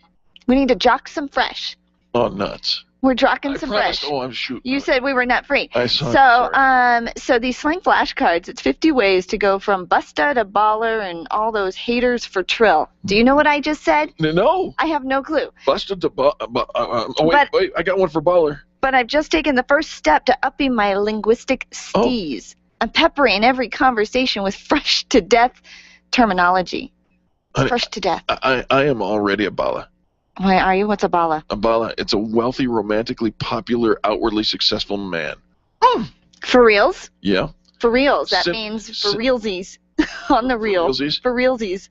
We need to jock some fresh. Oh, nuts. We're drawing some promised. fresh. Oh, I'm shoot. You said we were nut free. I saw So these slang flashcards, it's 50 ways to go from busta to baller and all those haters for trill. Do you know what I just said? No. I have no clue. Busted to wait, I got one for baller. But I've just taken the first step to upping my linguistic steez. I'm peppering every conversation with fresh to death terminology. Honey, fresh to death. I am already a bala. Why are you? What's a bala? A bala, it's a wealthy, romantically popular, outwardly successful man. For reals? Yeah. For reals. That means for realsies. On the real. For realsies? For realsies.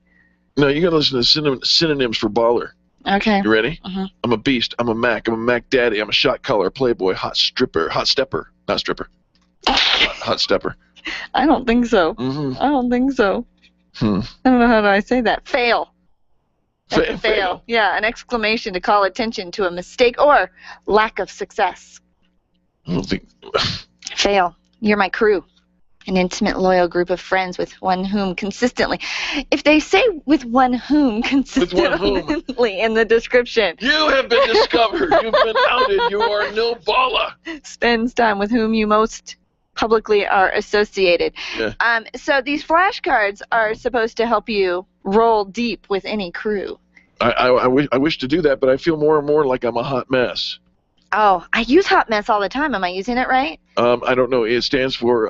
No, you gotta listen to synonyms for baller. Okay. You ready? Uh-huh. I'm a beast. I'm a Mac daddy. I'm a shot caller, playboy, hot stripper, hot stepper. Not stripper. hot stepper. I don't think so. Mm-hmm. I don't think so. I don't know how do I say that. Fail. Fail. Yeah, an exclamation to call attention to a mistake or lack of success. I don't think. Fail. You're my crew. An intimate, loyal group of friends with one whom consistently. If they say with one whom consistently in the description. You have been discovered. You've been outed. You are no bala. Spends time with whom you most publicly are associated. Yeah. So these flashcards are supposed to help you roll deep with any crew. I wish to do that, but I feel more and more like I'm a hot mess. Oh, I use hot mess all the time. Am I using it right? I don't know. It stands for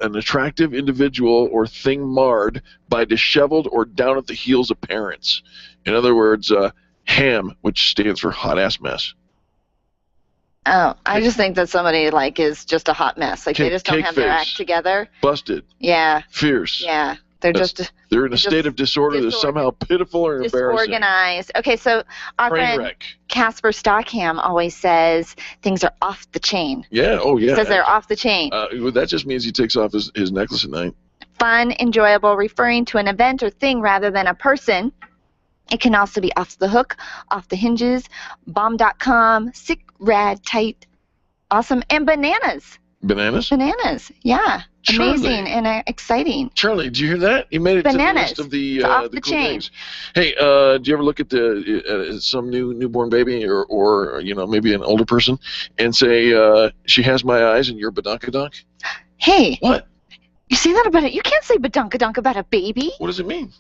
an attractive individual or thing marred by disheveled or down at the heels appearance. In other words, ham, which stands for hot ass mess. Oh, I just think that somebody is just a hot mess. Like they just don't have their act together. Busted. Yeah. Fierce. Yeah. They're they're in a state of disorder that's somehow pitiful or embarrassing. Disorganized. Okay, so our friend Casper Stockham always says things are off the chain. Yeah, oh yeah. He says they're off the chain. That just means he takes off his necklace at night. Fun, enjoyable, referring to an event or thing rather than a person. It can also be off the hook, off the hinges, bomb.com, sick, rad, tight, awesome, and bananas. Bananas? Bananas, yeah. Charlie. Amazing and exciting. Charlie, did you hear that? You made it Bananas. to the list of the off the cool chain. things. Hey, do you ever look at some newborn baby or maybe an older person and say she has my eyes and you're badunkadunk? Hey. What? You say that about it? You can't say badunkadunk about a baby. What does it mean?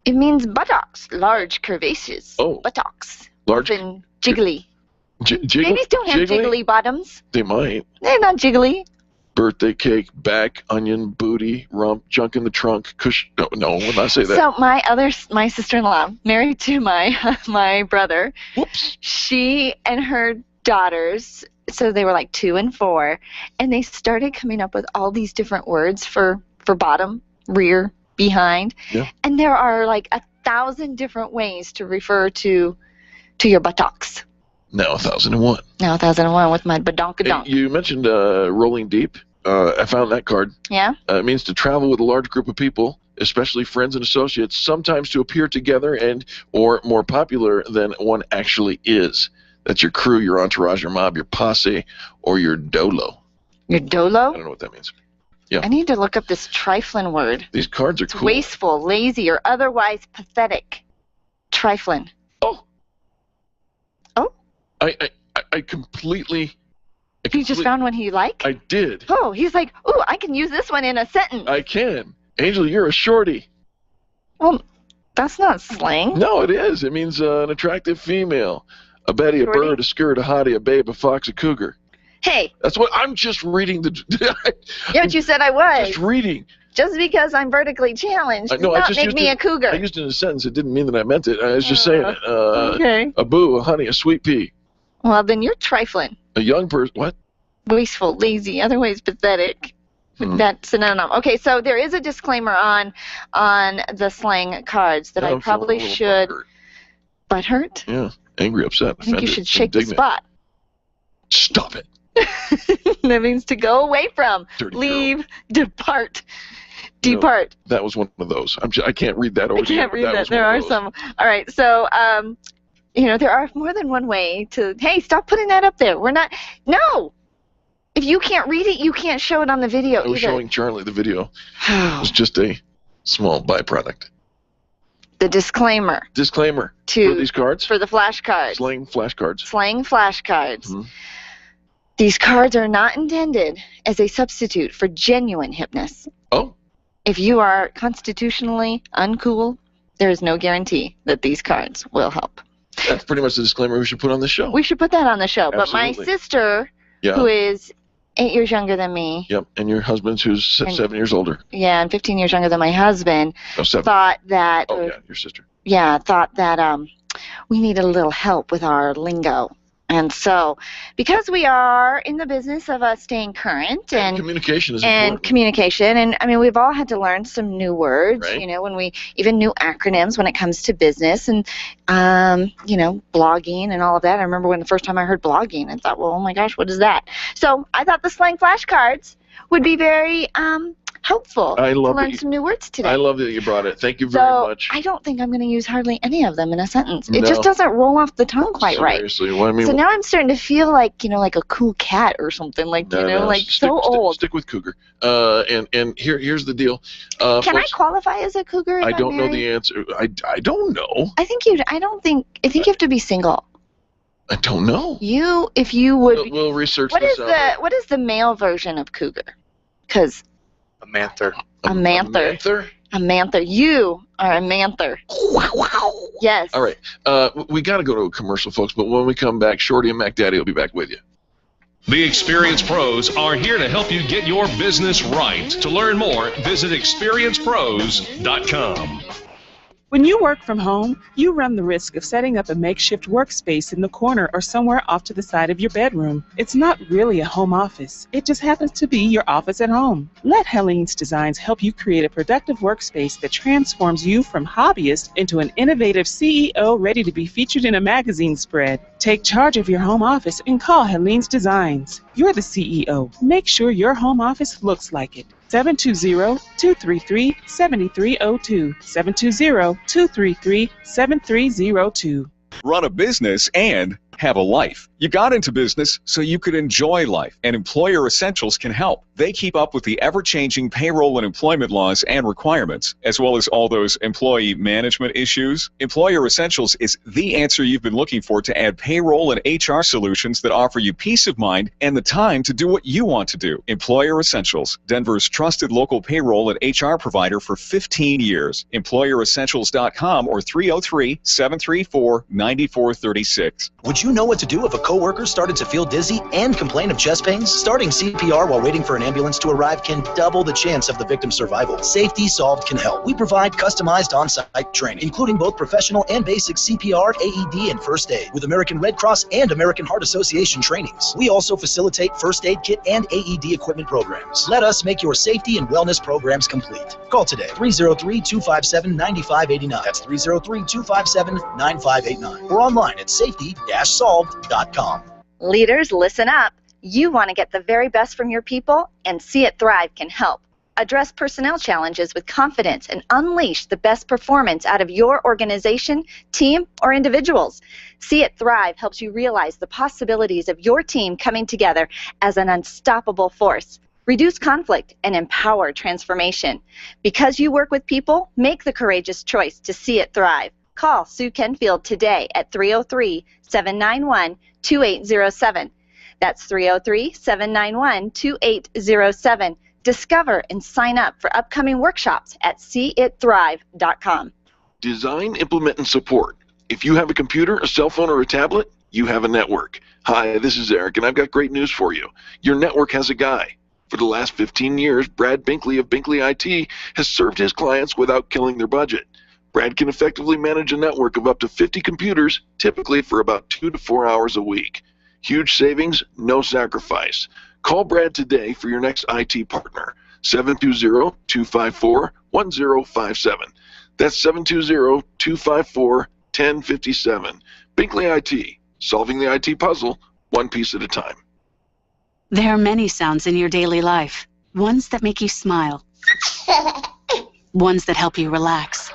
It means buttocks, large, curvaceous. Oh. Buttocks. Large. And jiggly. Jiggly? Babies don't have jiggly bottoms. They might. They're not jiggly. Birthday cake, back, onion, booty, rump, junk in the trunk, No, we'll not say that. So my sister-in-law, married to my brother. Whoops. She and her daughters, so they were like 2 and 4, and they started coming up with all these different words for bottom, rear, behind. Yeah. And there are like 1,000 different ways to refer to your buttocks. Now 1001. Now 1001 with my badonkadonk. Hey, you mentioned rolling deep. I found that card. Yeah? It means to travel with a large group of people, especially friends and associates, sometimes to appear together or more popular than one actually is. That's your crew, your entourage, your mob, your posse, or your dolo. Your dolo? I don't know what that means. Yeah. I need to look up this trifling word. These cards are It's cool. wasteful, lazy, or otherwise pathetic. Trifling. Oh. Oh? I completely... You just found one you like? I did. Oh, he's like, ooh, I can use this one in a sentence. I can. Angel, you're a shorty. Well, that's not slang. No, it is. It means an attractive female. A Betty, a bird, a skirt, a hottie, a babe, a fox, a cougar. Hey. That's what I'm just reading. Yeah, but you said I was. Just reading. Just because I'm vertically challenged does not make me a cougar. I used it in a sentence. It didn't mean that I meant it. I was just saying it. Okay. A boo, a honey, a sweet pea. Well, then you're trifling. A young person. What? Wasteful, lazy, otherwise pathetic. That's synonym. Okay, so there is a disclaimer on the slang cards that I probably should. Butthurt? Yeah, angry, upset, I think you should shake the spot. Stop it. That means to go away from, Dirty leave, depart. Depart. That was one of those. I can't read that. I can't read that. There are some. All right, so there are more than one way to. Hey, stop putting that up there. We're not. No. If you can't read it, you can't show it on the video I was either. showing Charlie the video. It was just a small byproduct. The disclaimer. Disclaimer. For these cards? For the flashcards. Slang flashcards. Slang flashcards. These cards are not intended as a substitute for genuine hypnosis. Oh. If you are constitutionally uncool, there is no guarantee that these cards will help. That's pretty much the disclaimer we should put on the show. We should put that on the show. Absolutely. But my sister, who is 8 years younger than me. Yep, and your husband's who's 7 years older. Yeah, and 15 years younger than my husband. Oh, 7. Thought that. Oh, yeah, your sister. Yeah, thought that we needed a little help with our lingo. And so, because we are in the business of staying current and communication is important. important. Communication, and I mean, we've all had to learn some new words, Right. you know, even new acronyms when it comes to business and, you know, blogging and all of that. I remember when the first time I heard blogging, I thought, well, oh my gosh, what is that? So I thought the slang flashcards would be very helpful I love to learn that some new words today. I love that you brought it. Thank you very much. I don't think I'm going to use hardly any of them in a sentence. It No. just doesn't roll off the tongue quite right. Seriously, well, I mean, So now I'm starting to feel like, you know, like a cool cat or something, like, you know, like so old. Stick with cougar. And here's the deal. Can folks, I qualify as a cougar? If I I'm don't know married? the answer. I don't know. I think you have to be single. I don't know. If you would. We'll research What this is out. what is the male version of cougar? Because A manther. a manther. A manther. You are a manther. Yes. All right. We got to go to a commercial, folks, but when we come back, Shorty and Mac Daddy will be back with you. The Experience Pros are here to help you get your business right. To learn more, visit experiencepros.com. When you work from home, you run the risk of setting up a makeshift workspace in the corner or somewhere off to the side of your bedroom. It's not really a home office. It just happens to be your office at home. Let Helene's Designs help you create a productive workspace that transforms you from hobbyist into an innovative CEO ready to be featured in a magazine spread. Take charge of your home office and call Helene's Designs. You're the CEO. Make sure your home office looks like it. 720-233-7302. 720-233-7302. Run a business and have a life. You got into business so you could enjoy life, and Employer Essentials can help. They keep up with the ever-changing payroll and employment laws and requirements, as well as all those employee management issues. Employer Essentials is the answer you've been looking for to add payroll and HR solutions that offer you peace of mind and the time to do what you want to do. Employer Essentials, Denver's trusted local payroll and HR provider for 15 years. EmployerEssentials.com or 303-734-9436. Would you know what to do if a coworker started to feel dizzy and complain of chest pains? Starting CPR while waiting for an ambulance to arrive can double the chance of the victim's survival. Safety Solved can help. We provide customized on-site training, including both professional and basic CPR, AED, and first aid, with American Red Cross and American Heart Association trainings. We also facilitate first aid kit and AED equipment programs. Let us make your safety and wellness programs complete. Call today, 303-257-9589. That's 303-257-9589. Or online at safety-solved.com. Leaders, listen up. You want to get the very best from your people, and See It Thrive can help. Address personnel challenges with confidence and unleash the best performance out of your organization, team, or individuals. See It Thrive helps you realize the possibilities of your team coming together as an unstoppable force. Reduce conflict and empower transformation. Because you work with people, make the courageous choice to see it thrive. Call Sue Kenfield today at 303-791-2807. That's 303-791-2807. Discover and sign up for upcoming workshops at seeitthrive.com. Design, implement, and support. If you have a computer, a cell phone, or a tablet, you have a network. Hi, this is Eric, and I've got great news for you. Your network has a guy. For the last 15 years, Brad Binkley of Binkley IT has served his clients without killing their budget. Brad can effectively manage a network of up to 50 computers, typically for about 2 to 4 hours a week. Huge savings, no sacrifice. Call Brad today for your next IT partner, 720-254-1057. That's 720-254-1057. Binkley IT, solving the IT puzzle, one piece at a time. There are many sounds in your daily life. Ones that make you smile. Ones that help you relax.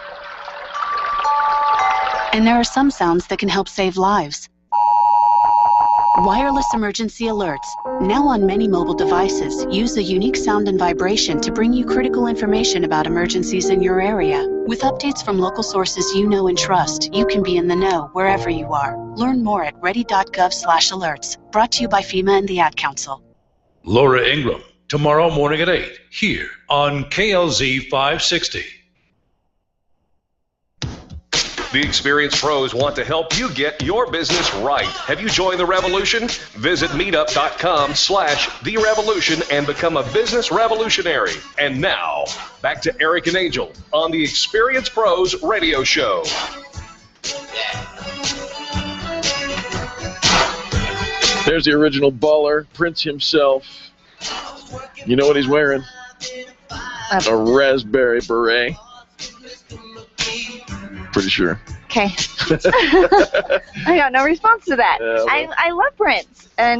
And there are some sounds that can help save lives. Wireless emergency alerts. Now on many mobile devices, use a unique sound and vibration to bring you critical information about emergencies in your area. With updates from local sources you know and trust, you can be in the know wherever you are. Learn more at ready.gov/alerts. Brought to you by FEMA and the Ad Council. Laura Ingram, tomorrow morning at 8, here on KLZ 560. The experienced pros want to help you get your business right. Have you joined the revolution? Visit meetup.com/therevolution and become a business revolutionary. And now, back to Eric and Angel on the Experienced Pros radio show. There's the original baller, Prince himself. You know what he's wearing? A raspberry beret. Pretty sure. Okay. I got no response to that. Yeah, well. I love Prince, and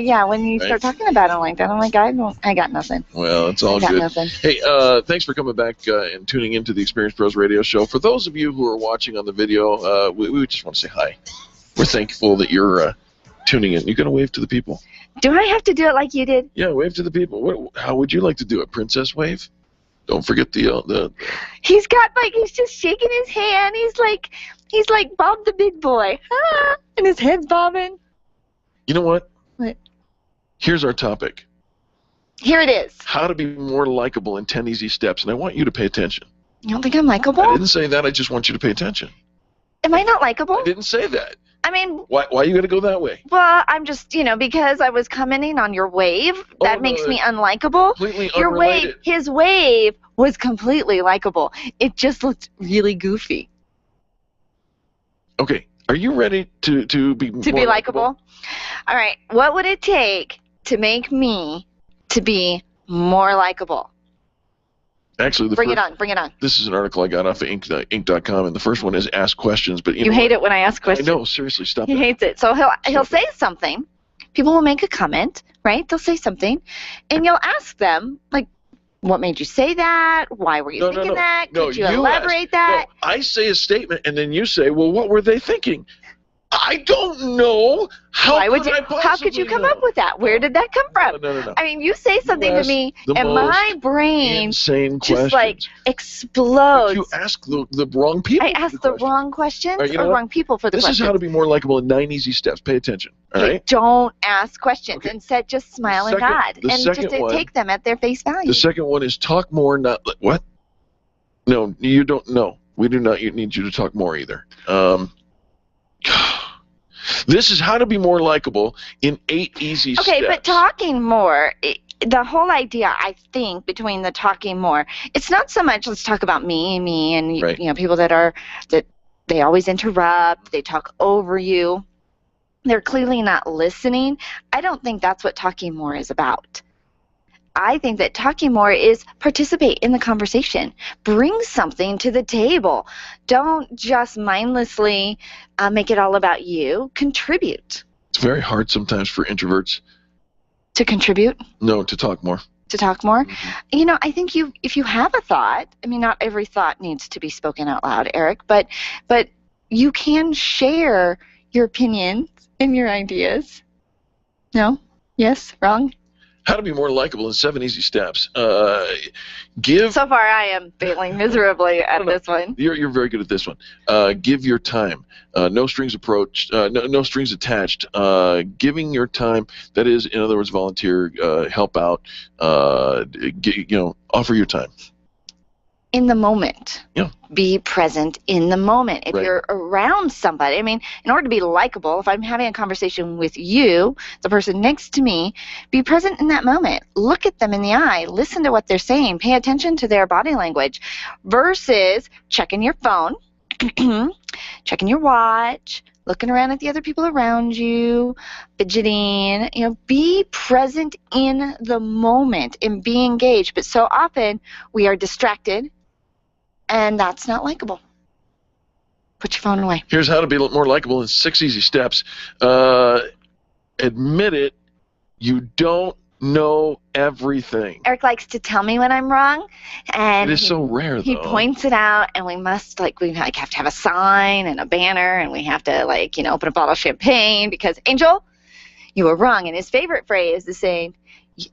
yeah, when you start talking about him like that, I'm like, I got nothing. Well, it's all I got good. nothing. Hey, thanks for coming back and tuning into the Experienced Pros radio show. For those of you who are watching on the video, we just want to say hi. We're thankful that you're tuning in. You gonna wave to the people? Do I have to do it like you did? Yeah, wave to the people. How would you like to do it? Princess wave? Don't forget the. He's got he's just shaking his hand. He's like Bob the Big Boy, and his head's bobbing. You know what? What? Here's our topic. Here it is. How to be more likable in 10 easy steps, and I want you to pay attention. You don't think I'm likable? I didn't say that. I just want you to pay attention. Am I not likable? I didn't say that. I mean, why you got to go that way? well, I'm just, because I was commenting on your wave. That makes me unlikable. Completely Your unrelated. wave, his wave was completely likable. It just looked really goofy. Okay, are you ready to be likable? All right. What would it take to make me to be more likable? Actually, Bring it on. This is an article I got off of Inc.com, and the first one is ask questions. But you hate it when I ask questions. I know, seriously, stop He that. hates it. So he'll say something. People will make a comment, right? They'll say something, and you'll ask them, like, what made you say that? Why were you thinking that? Could you elaborate that? No, I say a statement, and then you say, well, what were they thinking? I don't know. How could you come up with that? Where did that come from? No. I mean, you say something to me, and my brain insane just questions. explodes. You ask the wrong people. I ask the wrong questions All right, you know or what? wrong people for the This questions. is how to be more likable in 9 easy steps. Pay attention. All right. Don't ask questions. Instead, just smile and nod, the and second just one- take them at their face value. The second one is talk more, not what? No, you don't know. We do not need you to talk more either. This is how to be more likable in 8 easy steps. Okay, but talking more, the whole idea, I think, between the talking more, it's not so much let's talk about me, and Right. people that they always interrupt, they talk over you. They're clearly not listening. I don't think that's what talking more is about. I think that talking more is participate in the conversation. Bring something to the table. Don't just mindlessly make it all about you. Contribute. It's very hard sometimes for introverts. To contribute? No, to talk more. To talk more? I think if you have a thought, I mean, not every thought needs to be spoken out loud, Eric, but you can share your opinions and your ideas. No? Yes? Wrong? How to be more likable in 7 easy steps. So far, I am failing miserably at this one. You're very good at this one. Give your time. No strings no strings attached. Giving your time. That is, in other words, volunteer, help out. Offer your time. In the moment. Yeah. Be present in the moment. If Right. you're around somebody, I mean, in order to be likable, if I'm having a conversation with you, the person next to me, be present in that moment. Look at them in the eye. Listen to what they're saying. Pay attention to their body language versus checking your phone, checking your watch, looking around at the other people around you, fidgeting. Be present in the moment and be engaged. But so often we are distracted, and that's not likable. Put your phone away. Here's how to be more likable in 6 easy steps. Admit it. You don't know everything. Eric likes to tell me when I'm wrong, and It is so rare, he though. points it out, and we have to have a sign and a banner, and we have to open a bottle of champagne because Angel, you were wrong. And his favorite phrase is saying,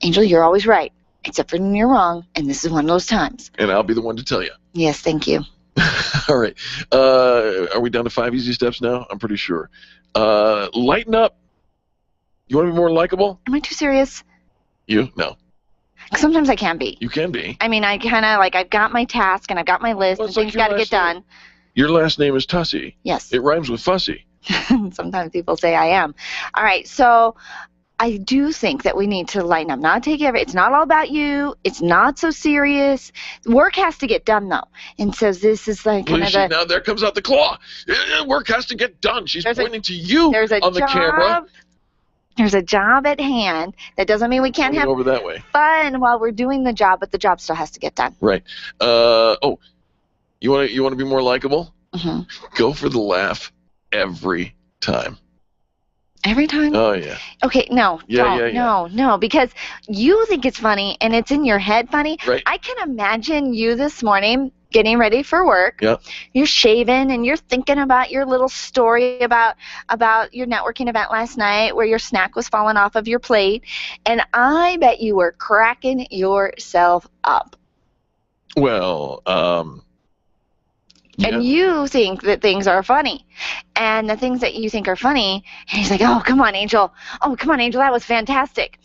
Angel, you're always right, except for when you're wrong, and this is one of those times. And I'll be the one to tell you. Yes, thank you. All right. Are we down to 5 easy steps now? I'm pretty sure. Lighten up. You want to be more likable? Am I too serious? You? No. Sometimes I can be. You can be. I mean, I kind of, like, I've got my task, and I've got my list, and things got to get done. Your last name is Tussy. Yes. It rhymes with fussy. Sometimes people say I am. All right, so I do think that we need to lighten up. Not take it's not all about you. It's not so serious. Work has to get done, though. And so this is like kind of a... Now there comes out the claw. Work has to get done. She's pointing to you on the camera. There's a job at hand. That doesn't mean we can't have over that way. fun while we're doing the job, but the job still has to get done. Right. You want to be more likable? Mm-hmm. Go for the laugh every time. Every time? Oh, yeah. Okay, no. Yeah. No, because you think it's funny, and it's in your head funny. Right. I can imagine you this morning getting ready for work. Yep. You're shaving, and you're thinking about your little story about your networking event last night where your snack was falling off of your plate, and I bet you were cracking yourself up. Well, And you think that things are funny. And the things that you think are funny, and he's like, oh, come on, Angel. Oh, come on, Angel, that was fantastic.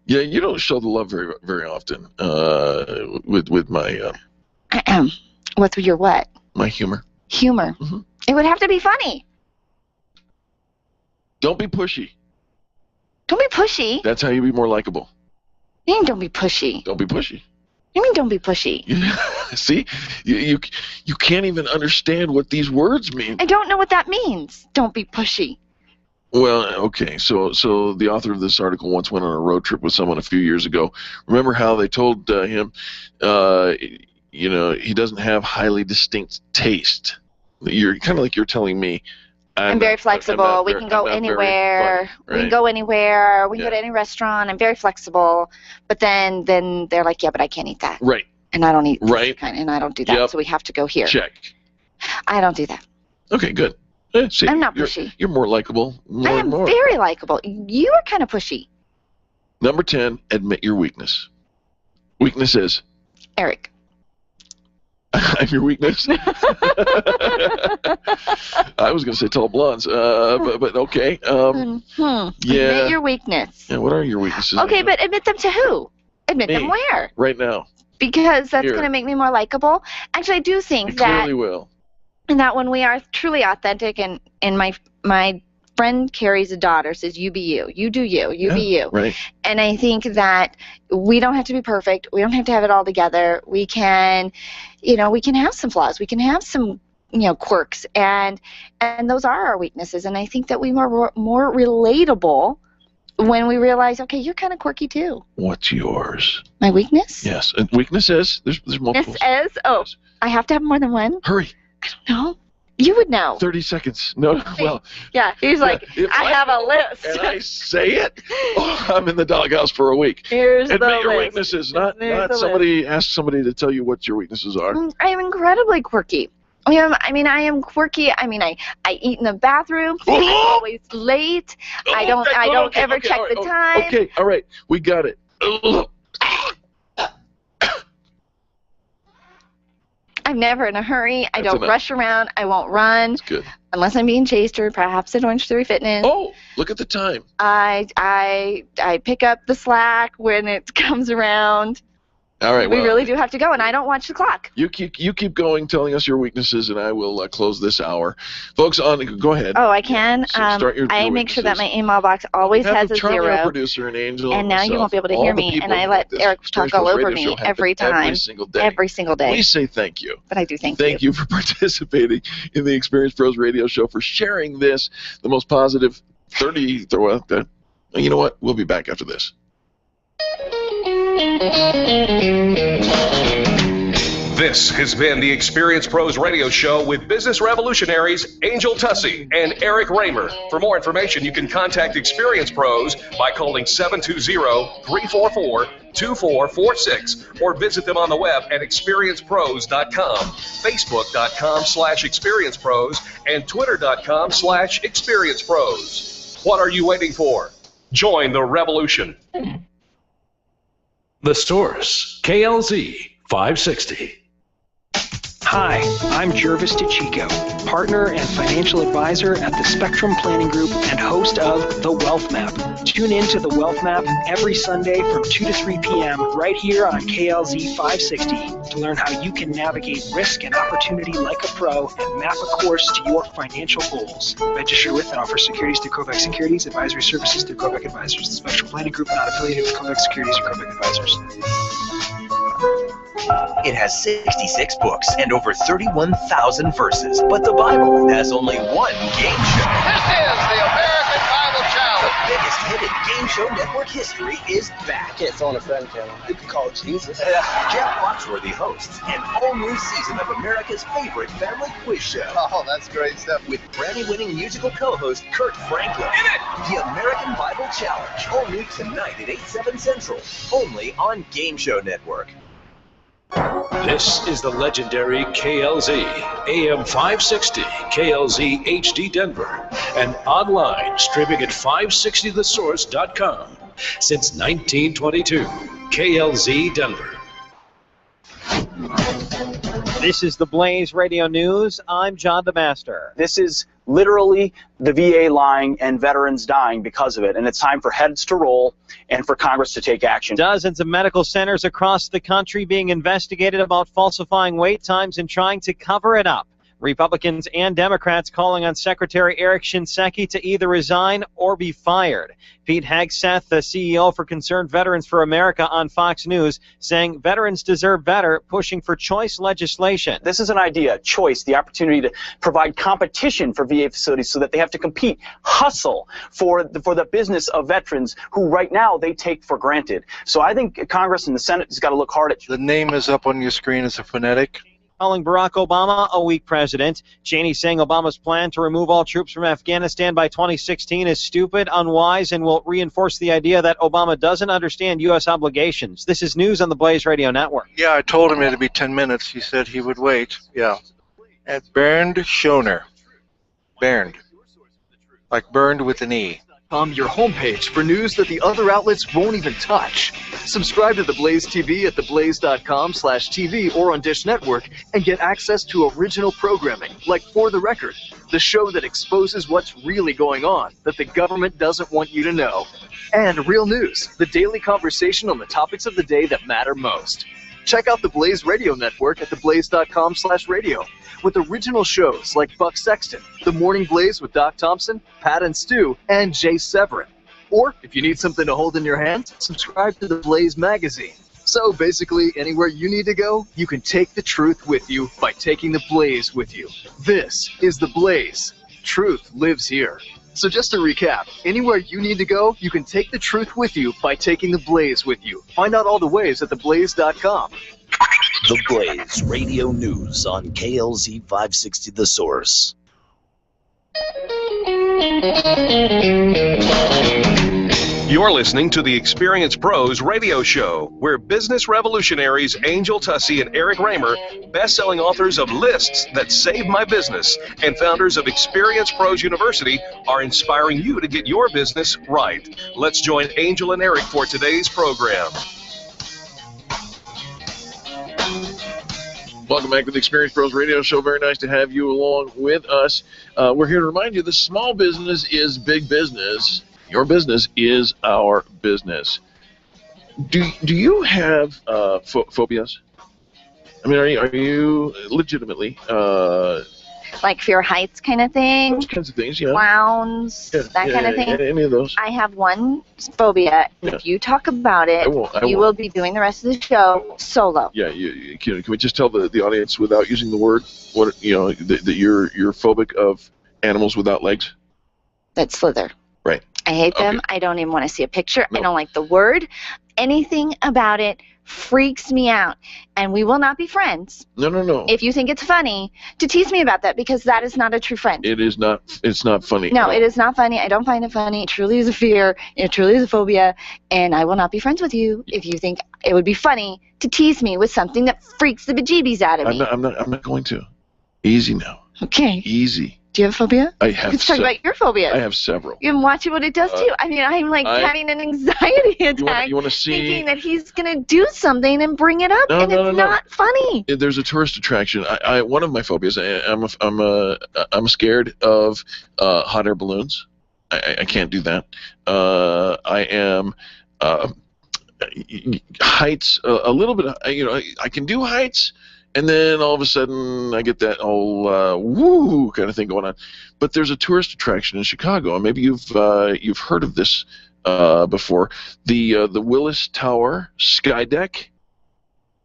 Yeah, you don't show the love very, very often with my... With your what? My humor. Humor. Mm-hmm. It would have to be funny. Don't be pushy. Don't be pushy. That's how you be more likable. You mean don't be pushy. Don't be pushy. You mean don't be pushy. See? You can't even understand what these words mean. I don't know what that means. Don't be pushy. Well, okay. So the author of this article once went on a road trip with someone a few years ago. Remember how they told him, he doesn't have highly distinct taste. You're kind of like you're telling me. I'm very flexible. We can go anywhere. We can go anywhere. We can go to any restaurant. I'm very flexible. But then they're like, yeah, but I can't eat that. Right. And I don't eat right. And I don't do that. Yep. So we have to go here. Check. I don't do that. Okay, good. See, I'm not pushy. You're more likable. I am very likable. You are kind of pushy. Number 10, admit your weakness. Weakness is? Eric. I'm your weakness. I was going to say tall blondes, but okay. Yeah. Admit your weakness. Yeah. What are your weaknesses? Okay, but admit them to who? Admit them where? Right now. Because that's going to make me more likable. Actually, I do think that. Clearly will. And that when we are truly authentic, and my friend Carrie's daughter says, you be you. You do you. You be you. Right. And I think that we don't have to be perfect. We don't have to have it all together. We can, we can have some flaws. We can have some, quirks. And those are our weaknesses. And I think that we are more relatable when we realize, okay, you're kind of quirky too. What's yours? My weakness? Yes. And weakness is? There's multiple. Weakness is? Oh, I have to have more than one? Hurry. I don't know. You would know. 30 seconds. No, well. Yeah, he's like, I have a list. And I say it, I'm in the doghouse for a week. Here's Admit the your list. weaknesses, not somebody ask somebody to tell you what your weaknesses are. I am incredibly quirky. I am quirky. I eat in the bathroom. I'm always late. I don't ever check the time. Okay, all right, we got it. I'm never in a hurry. I don't rush around. I won't run. That's good. Unless I'm being chased or perhaps at Orange Theory Fitness. Oh, look at the time. I pick up the slack when it comes around. All right. We really do have to go, and I don't watch the clock. You keep going, telling us your weaknesses, and I will close this hour. Folks, go ahead. Oh, I can. Start your I make sure that my email box always has a zero. Our producer and Angel. And now you won't be able to hear me, and I let Eric talk all over me every time. Every single day. Every single day. We say thank you. But I do thank you. Thank you for participating in the Experience Pros Radio Show, for sharing this, the most positive 30. You know what? We'll be back after this. This has been the Experience Pros Radio Show with business revolutionaries Angel Tussy and Eric Raymer. For more information, you can contact Experience Pros by calling 720-344-2446 or visit them on the web at experiencepros.com, facebook.com/experiencepros, and twitter.com/experiencepros. What are you waiting for? Join the revolution. The Source, KLZ 560. Hi, I'm Jervis DeChico, partner and financial advisor at the Spectrum Planning Group and host of The Wealth Map. Tune in to The Wealth Map every Sunday from 2 to 3 p.m. right here on KLZ 560 to learn how you can navigate risk and opportunity like a pro and map a course to your financial goals. Register with and offer securities through Kovac Securities, advisory services through Kovac Advisors. The Spectrum Planning Group not affiliated with Kovac Securities or Kovac Advisors. It has 66 books and over 31,000 verses, but the Bible has only one game show. This is the American Bible Challenge. The biggest hit in Game Show Network history is back. It's on a friend channel. You can call it Jesus. Jeff Foxworthy hosts an all-new season of America's favorite family quiz show. Oh, that's great stuff. With Grammy-winning musical co-host Kurt Franklin. In it! The American Bible Challenge. All new tonight at 8, 7 Central. Only on Game Show Network. This is the legendary KLZ, AM 560, KLZ HD Denver, and online streaming at 560thesource.com. Since 1922, KLZ Denver. This is the Blaze Radio News. I'm John DeMaster. This is literally the VA lying and veterans dying because of it, and it's time for heads to roll and for Congress to take action. Dozens of medical centers across the country being investigated about falsifying wait times and trying to cover it up. Republicans and Democrats calling on Secretary Eric Shinseki to either resign or be fired. Pete Hegseth, the CEO for Concerned Veterans for America on Fox News, saying veterans deserve better, pushing for choice legislation. This is an idea, choice, the opportunity to provide competition for VA facilities so that they have to compete, hustle for the business of veterans who right now they take for granted. So I think Congress and the Senate has got to look hard at. The name is up on your screen as a phonetic. Calling Barack Obama a weak president. Cheney saying Obama's plan to remove all troops from Afghanistan by 2016 is stupid, unwise, and will reinforce the idea that Obama doesn't understand U.S. obligations. This is news on the Blaze Radio Network. Yeah, I told him it'd be 10 minutes. He said he would wait. Yeah. At Bernd Schoner. Bernd. Like burned with an E. Your homepage for news that the other outlets won't even touch. Subscribe to the Blaze TV at theblaze.com/TV or on Dish Network and get access to original programming like For the Record, the show that exposes what's really going on that the government doesn't want you to know. And Real News, the daily conversation on the topics of the day that matter most. Check out the Blaze Radio Network at theblaze.com/radio with original shows like Buck Sexton, The Morning Blaze with Doc Thompson, Pat and Stu, and Jay Severin. Or, if you need something to hold in your hand, subscribe to the Blaze magazine. So basically, anywhere you need to go, you can take the truth with you by taking the Blaze with you. This is the Blaze. Truth lives here. So just to recap, anywhere you need to go, you can take the truth with you by taking the Blaze with you. Find out all the ways at theblaze.com. The Blaze Radio News on KLZ 560 The Source. You're listening to the Experience Pros radio show, where business revolutionaries Angel Tussey and Eric Raymer, best-selling authors of Lists That Saved My Business, and founders of Experience Pros University, are inspiring you to get your business right. Let's join Angel and Eric for today's program. Welcome back to the Experience Pros Radio Show. Very nice to have you along with us. We're here to remind you that small business is big business. Your business is our business. Do you have phobias? I mean, are you legitimately like fear of heights kind of thing? Those kinds of things, yeah. Clowns, that kind of thing. Any of those? I have one phobia. Yeah. If you talk about it, you will be doing the rest of the show solo. Yeah, can we just tell the audience without using the word what that you're phobic of animals without legs? That slither. Right. I hate them. Okay. I don't even want to see a picture. No. I don't like the word. Anything about it freaks me out. And we will not be friends. No. If you think it's funny to tease me about that, because that is not a true friend. It is not. It's not funny. No, it is not funny. I don't find it funny. It truly is a fear. It truly is a phobia. And I will not be friends with you if you think it would be funny to tease me with something that freaks the bejeebies out of me. I'm not going to. Easy now. Okay. Easy. Do you have a phobia? I have. Let's talk about your phobia. I have several. You can watch what it does to you. I mean, I'm like having an anxiety attack, you want to see? Thinking that he's gonna do something and bring it up, and it's not funny. There's a tourist attraction. One of my phobias. I'm scared of hot air balloons. I can't do that. I am heights a little bit. I can do heights. And then all of a sudden, I get that whole woo kind of thing going on. But there's a tourist attraction in Chicago, and maybe you've heard of this before. The Willis Tower Sky Deck.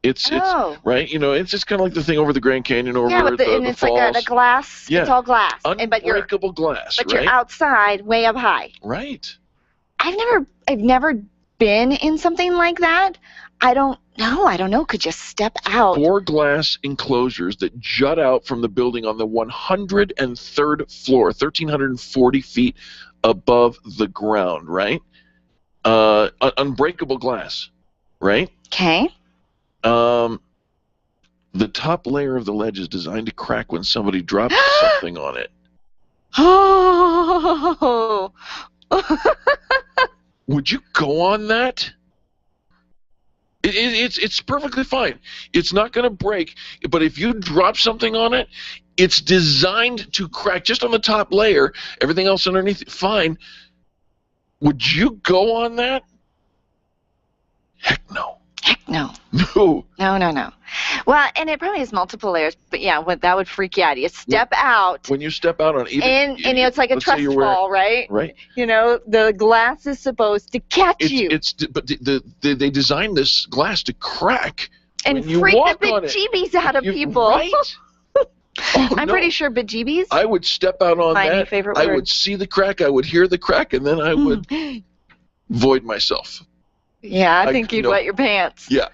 It's right. It's just kind of like the thing over the Grand Canyon over and the it's falls. like a glass. Yeah. It's all glass. Unbreakable glass. But right? You're outside, way up high. Right. I've never been in something like that. I don't know. Could you step out? 4 glass enclosures that jut out from the building on the 103rd floor, 1,340 feet above the ground, right? Unbreakable glass, right? Okay. The top layer of the ledge is designed to crack when somebody drops something on it. Oh. Would you go on that? It's perfectly fine. It's not going to break, but if you drop something on it, it's designed to crack just on the top layer. Everything else underneath, fine. Would you go on that? Heck no. Heck no. No. No. Well, and it probably has multiple layers, but yeah, that would freak you out. You step out. When you step out on even, and it's like a trust fall, right? Right. The glass is supposed to catch you. But they designed this glass to crack and when you freak walk the bejeebies out of people. Right? I'm pretty sure bejeebies. I would step out on my that. Favorite I word. would see the crack. I would hear the crack, and then I would void myself. Yeah, I think you'd wet your pants. Yeah.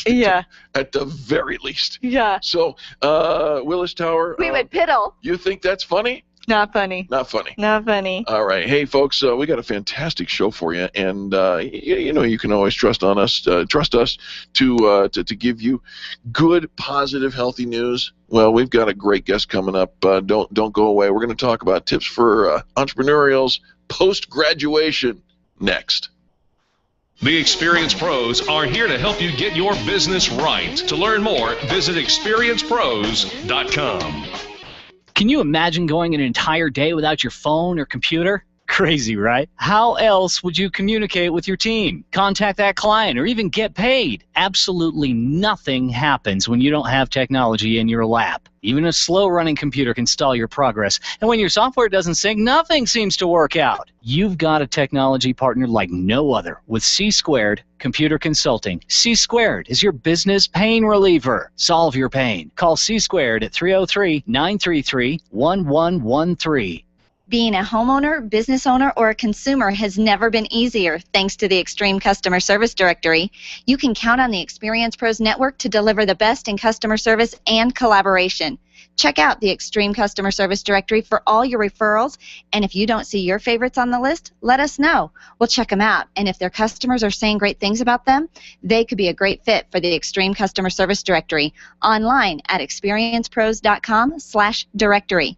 Yeah. At the very least. Yeah. So, Willis Tower. We would piddle. You think that's funny? Not funny. Not funny. Not funny. All right. Hey, folks, we got a fantastic show for you, and you can always trust us to give you good, positive, healthy news. Well, we've got a great guest coming up. Don't go away. We're going to talk about tips for entrepreneurials post-graduation next. The Experience Pros are here to help you get your business right. To learn more, visit experiencepros.com. Can you imagine going an entire day without your phone or computer? Crazy, right? How else would you communicate with your team, contact that client, or even get paid? Absolutely nothing happens when you don't have technology in your lap. Even a slow-running computer can stall your progress. And when your software doesn't sync, nothing seems to work out. You've got a technology partner like no other with C2 Computer Consulting. C2 is your business pain reliever. Solve your pain. Call C2 at 303-933-1113. Being a homeowner, business owner, or a consumer has never been easier thanks to the Extreme Customer Service Directory. You can count on the Experience Pros Network to deliver the best in customer service and collaboration. Check out the Extreme Customer Service Directory for all your referrals, and if you don't see your favorites on the list, let us know. We'll check them out, and if their customers are saying great things about them, they could be a great fit for the Extreme Customer Service Directory online at experiencepros.com/directory.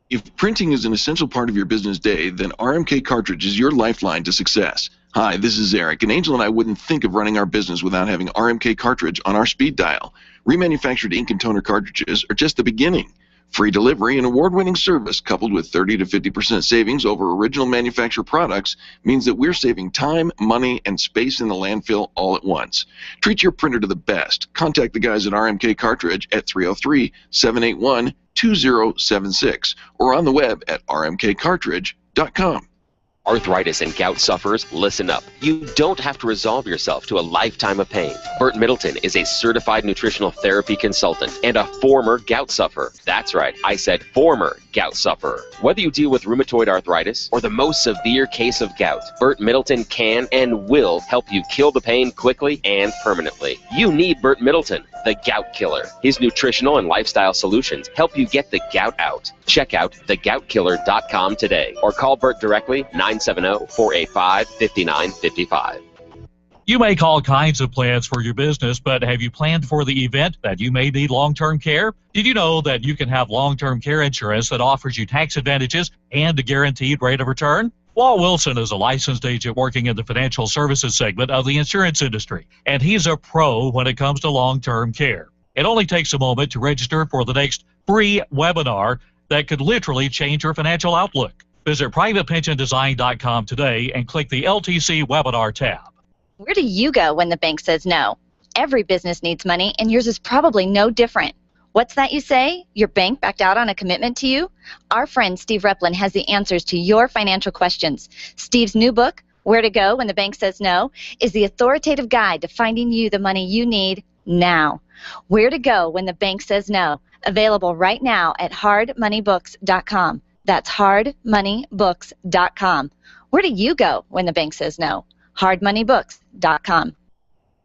If printing is an essential part of your business day, then RMK Cartridge is your lifeline to success. Hi, this is Eric, and Angel and I wouldn't think of running our business without having RMK Cartridge on our speed dial. Remanufactured ink and toner cartridges are just the beginning. Free delivery and award-winning service coupled with 30 to 50% savings over original manufacturer products means that we're saving time, money, and space in the landfill all at once. Treat your printer to the best. Contact the guys at RMK Cartridge at 303-781-2076 or on the web at rmkcartridge.com. Arthritis and gout sufferers, listen up. You don't have to resolve yourself to a lifetime of pain. Burt Middleton is a certified nutritional therapy consultant and a former gout sufferer. That's right, I said former gout sufferer. Whether you deal with rheumatoid arthritis or the most severe case of gout, Burt Middleton can and will help you kill the pain quickly and permanently. You need Burt Middleton, the gout killer. His nutritional and lifestyle solutions help you get the gout out. Check out thegoutkiller.com today or call Burt directly 970-485-5955. You make all kinds of plans for your business, but have you planned for the event that you may need long-term care? Did you know that you can have long-term care insurance that offers you tax advantages and a guaranteed rate of return? Walt Wilson is a licensed agent working in the financial services segment of the insurance industry, and he's a pro when it comes to long-term care. It only takes a moment to register for the next free webinar that could literally change your financial outlook. Visit privatepensiondesign.com today and click the LTC webinar tab. Where do you go when the bank says no? Every business needs money, and yours is probably no different. What's that you say? Your bank backed out on a commitment to you? Our friend Steve Replin has the answers to your financial questions. Steve's new book, Where to Go When the Bank Says No, is the authoritative guide to finding you the money you need now. Where to Go When the Bank Says No, available right now at hardmoneybooks.com. That's hardmoneybooks.com. Where do you go when the bank says no? hardmoneybooks.com.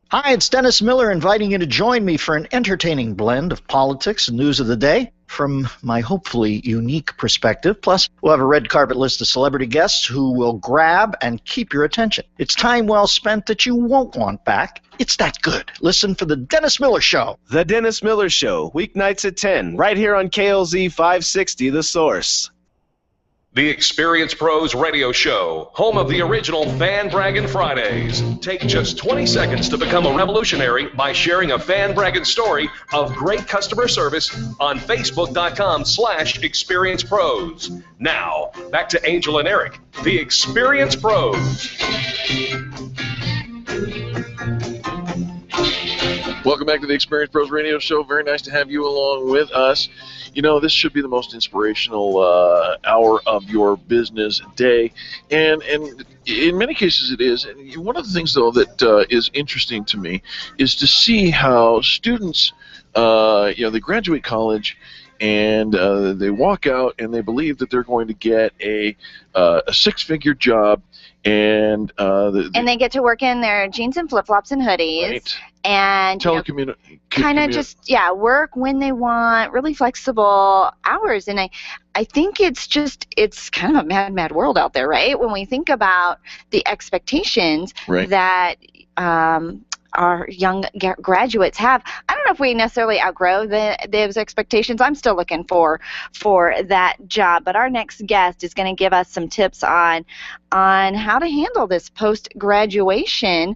Hi, it's Dennis Miller inviting you to join me for an entertaining blend of politics and news of the day from my hopefully unique perspective. Plus, we'll have a red carpet list of celebrity guests who will grab and keep your attention. It's time well spent that you won't want back. It's that good. Listen for The Dennis Miller Show. The Dennis Miller Show, weeknights at 10, right here on KLZ 560, The Source. The Experience Pros Radio Show, home of the original Fan Braggin' Fridays. Take just 20 seconds to become a revolutionary by sharing a fan bragging story of great customer service on Facebook.com/Experience Pros. Now, back to Angel and Eric, the Experience Pros. Welcome back to the Experience Pros Radio Show. Very nice to have you along with us. You know, this should be the most inspirational hour of your business day, and in many cases it is. And one of the things, though, that is interesting to me is to see how students, they graduate college, and they walk out and they believe that they're going to get a six-figure job, and they get to work in their jeans and flip-flops and hoodies, right, and kind of just work when they want, really flexible hours. And I think it's kind of a mad world out there, right? When we think about the expectations that our young graduates have. I don't know if we necessarily outgrow those expectations. I'm still looking for that job, but our next guest is going to give us some tips on how to handle this post-graduation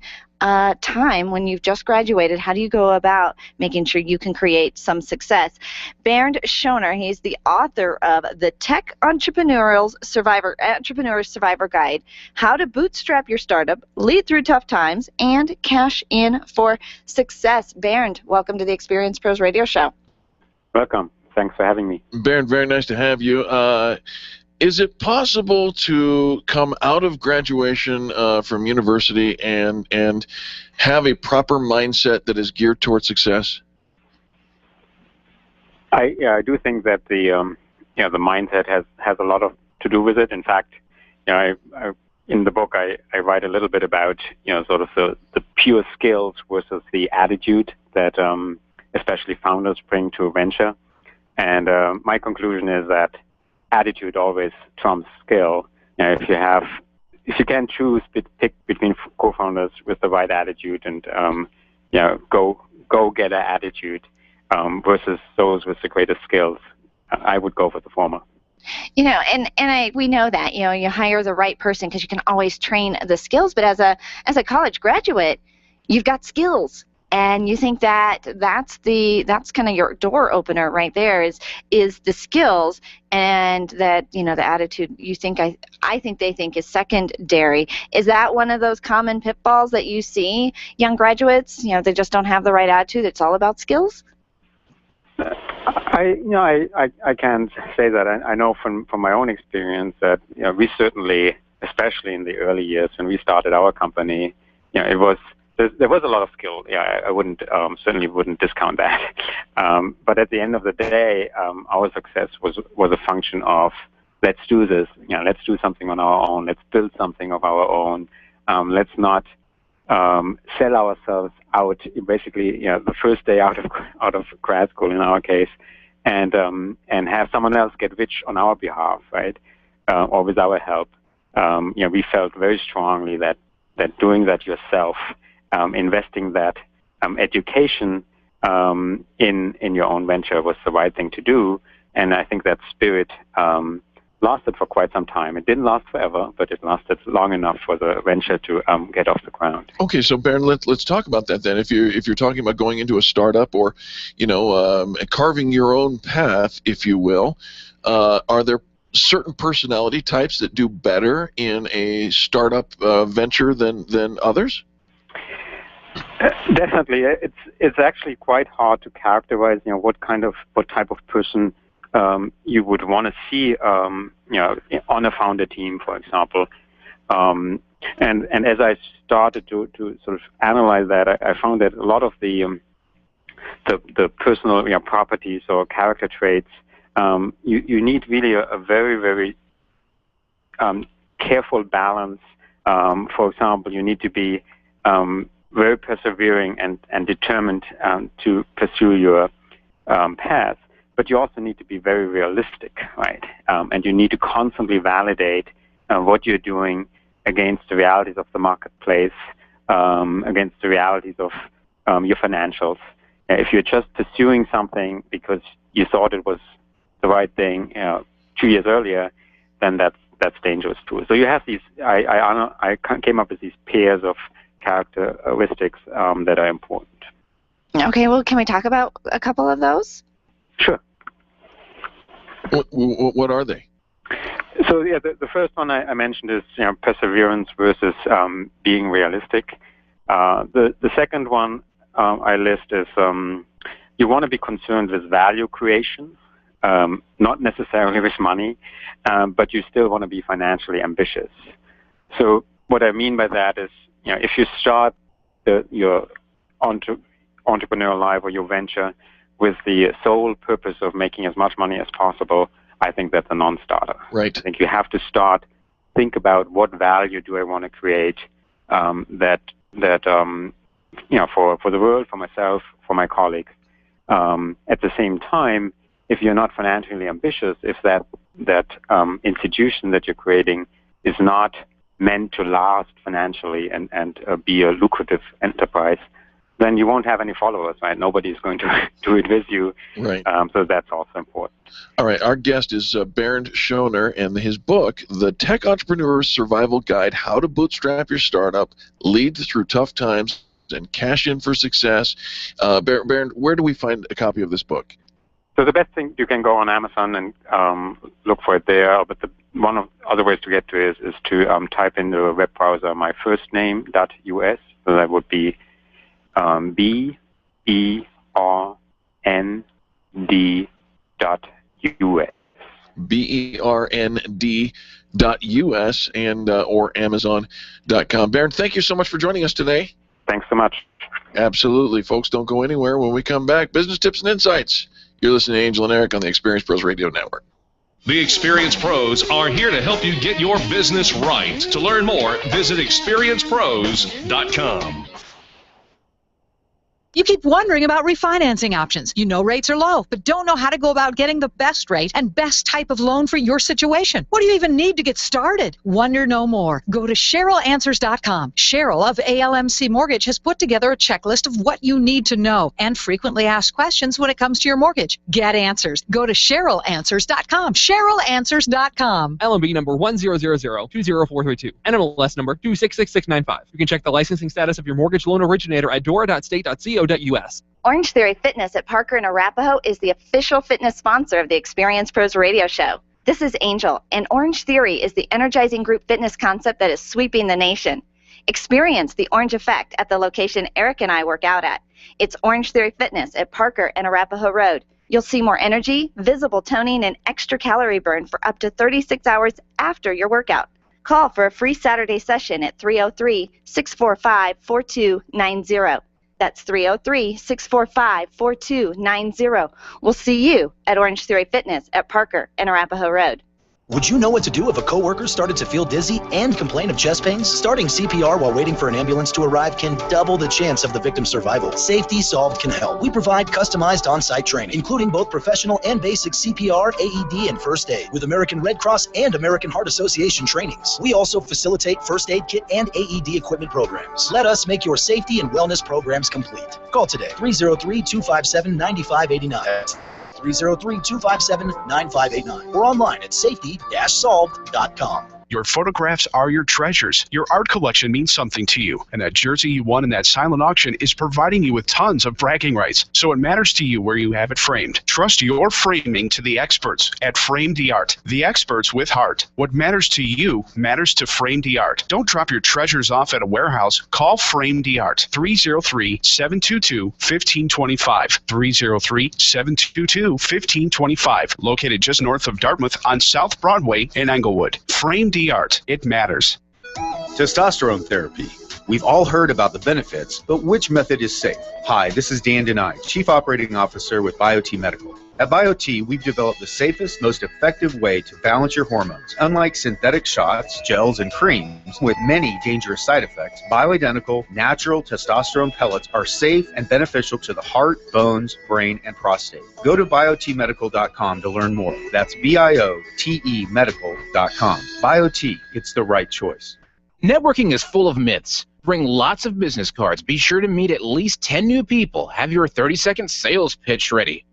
time when you've just graduated. How do you go about making sure you can create some success? Bernd Schoner, he's the author of the Tech Entrepreneur's Survivor Guide, How to Bootstrap Your Startup, Lead Through Tough Times, and Cash In for Success. Bernd, welcome to the Experience Pros Radio Show. Welcome. Thanks for having me. Bernd, very nice to have you. Is it possible to come out of graduation from university and have a proper mindset that is geared towards success? I do think that the mindset has a lot to do with it. In fact, I in the book I write a little bit about sort of the pure skills versus the attitude that especially founders bring to a venture, and my conclusion is that attitude always trumps skill. If you can choose, pick between co-founders with the right attitude and go-getter attitude versus those with the greatest skills, I would go for the former. We know that you hire the right person because you can always train the skills. But as a college graduate, you've got skills. And you think that's kind of your door opener right there is the skills, and that the attitude I think they think is secondary. Is that one of those common pitfalls that you see young graduates? They just don't have the right attitude. It's all about skills. I can't say that. I know from my own experience that we certainly, especially in the early years when we started our company, there was a lot of skill. I certainly wouldn't discount that. But at the end of the day, our success was a function of let's do this. Let's do something on our own. Let's build something of our own. Let's not sell ourselves out. Basically, the first day out of grad school in our case, and have someone else get rich on our behalf, right? Or with our help. We felt very strongly that doing that yourself investing that education in your own venture was the right thing to do. And I think that spirit lasted for quite some time. It didn't last forever, but it lasted long enough for the venture to get off the ground. Okay, so Baron, let's talk about that then. If you're talking about going into a startup or, carving your own path, if you will, are there certain personality types that do better in a startup venture than others? Definitely, it's actually quite hard to characterize, what type of person you would want to see, on a founder team, for example. And as I started to sort of analyze that, I found that a lot of the personal properties or character traits, you need really a very, very careful balance. For example, you need to be very persevering and determined to pursue your path. But you also need to be very realistic, right? And you need to constantly validate what you're doing against the realities of the marketplace, against the realities of your financials. If you're just pursuing something because you thought it was the right thing 2 years earlier, then that's dangerous too. So you have these. I came up with these pairs of characteristics that are important. Okay, well, can we talk about a couple of those? Sure. What are they? So yeah, the first one I mentioned is perseverance versus being realistic. The second one I list is you want to be concerned with value creation, not necessarily with money, but you still want to be financially ambitious. So what I mean by that is, if you start your entrepreneurial life or your venture with the sole purpose of making as much money as possible, I think that's a non-starter. Right. I think you have to think about what value do I want to create that for the world, for myself, for my colleagues. At the same time, if you're not financially ambitious, if that institution that you're creating is not meant to last financially and be a lucrative enterprise, then you won't have any followers, right? Nobody's going to do it with you. Right. So that's also important. All right. Our guest is Bernd Schoner, and his book, The Tech Entrepreneur's Survival Guide, How to Bootstrap Your Startup, Lead Through Tough Times, and Cash In for Success. Bernd, where do we find a copy of this book? So the best thing, you can go on Amazon and look for it there, but one of the other ways to get to it is to type in the web browser my first name.us. So that would be BERND.US. BERND.US and or Amazon.com. Bernd, thank you so much for joining us today. Thanks so much. Absolutely. Folks, don't go anywhere. When we come back, business tips and insights. You're listening to Angel and Eric on the Experience Pros Radio Network. The Experience Pros are here to help you get your business right. To learn more, visit experiencepros.com. You keep wondering about refinancing options. You know rates are low, but don't know how to go about getting the best rate and best type of loan for your situation. What do you even need to get started? Wonder no more. Go to CherylAnswers.com. Cheryl of ALMC Mortgage has put together a checklist of what you need to know and frequently asked questions when it comes to your mortgage. Get answers. Go to CherylAnswers.com. CherylAnswers.com. LMB number 100020432. NMLS number 266695. You can check the licensing status of your mortgage loan originator at dora.state.co.us. Orange Theory Fitness at Parker and Arapahoe is the official fitness sponsor of the Experience Pros radio show. This is Angel, and Orange Theory is the energizing group fitness concept that is sweeping the nation. Experience the orange effect at the location Eric and I work out at. It's Orange Theory Fitness at Parker and Arapahoe Road. You'll see more energy, visible toning, and extra calorie burn for up to 36 hours after your workout. Call for a free Saturday session at 303-645-4290. That's 303-645-4290. We'll see you at Orange Theory Fitness at Parker and Arapahoe Road. Would you know what to do if a coworker started to feel dizzy and complain of chest pains? Starting CPR while waiting for an ambulance to arrive can double the chance of the victim's survival. Safety Solved can help. We provide customized on-site training, including both professional and basic CPR, AED, and first aid, with American Red Cross and American Heart Association trainings. We also facilitate first aid kit and AED equipment programs. Let us make your safety and wellness programs complete. Call today, 303-257-9589. 303-257-9589 or online at safety-solved.com. Your photographs are your treasures. Your art collection means something to you, and that jersey you won in that silent auction is providing you with tons of bragging rights, so it matters to you where you have it framed. Trust your framing to the experts at Frame the Art, the experts with heart. What matters to you matters to Frame the Art. Don't drop your treasures off at a warehouse. Call Frame the Art, 303-722-1525, 303-722-1525, located just north of Dartmouth on South Broadway in Englewood. Frame the Art. It matters. Testosterone therapy. We've all heard about the benefits, but which method is safe? Hi, this is Dan Denai, Chief Operating Officer with BioT Medical. At BioT, we've developed the safest, most effective way to balance your hormones. Unlike synthetic shots, gels, and creams with many dangerous side effects, bioidentical, natural testosterone pellets are safe and beneficial to the heart, bones, brain, and prostate. Go to biotmedical.com to learn more. That's BIOTE medical.com. BioT, it's the right choice. Networking is full of myths. Bring lots of business cards. Be sure to meet at least 10 new people. Have your 30-second sales pitch ready.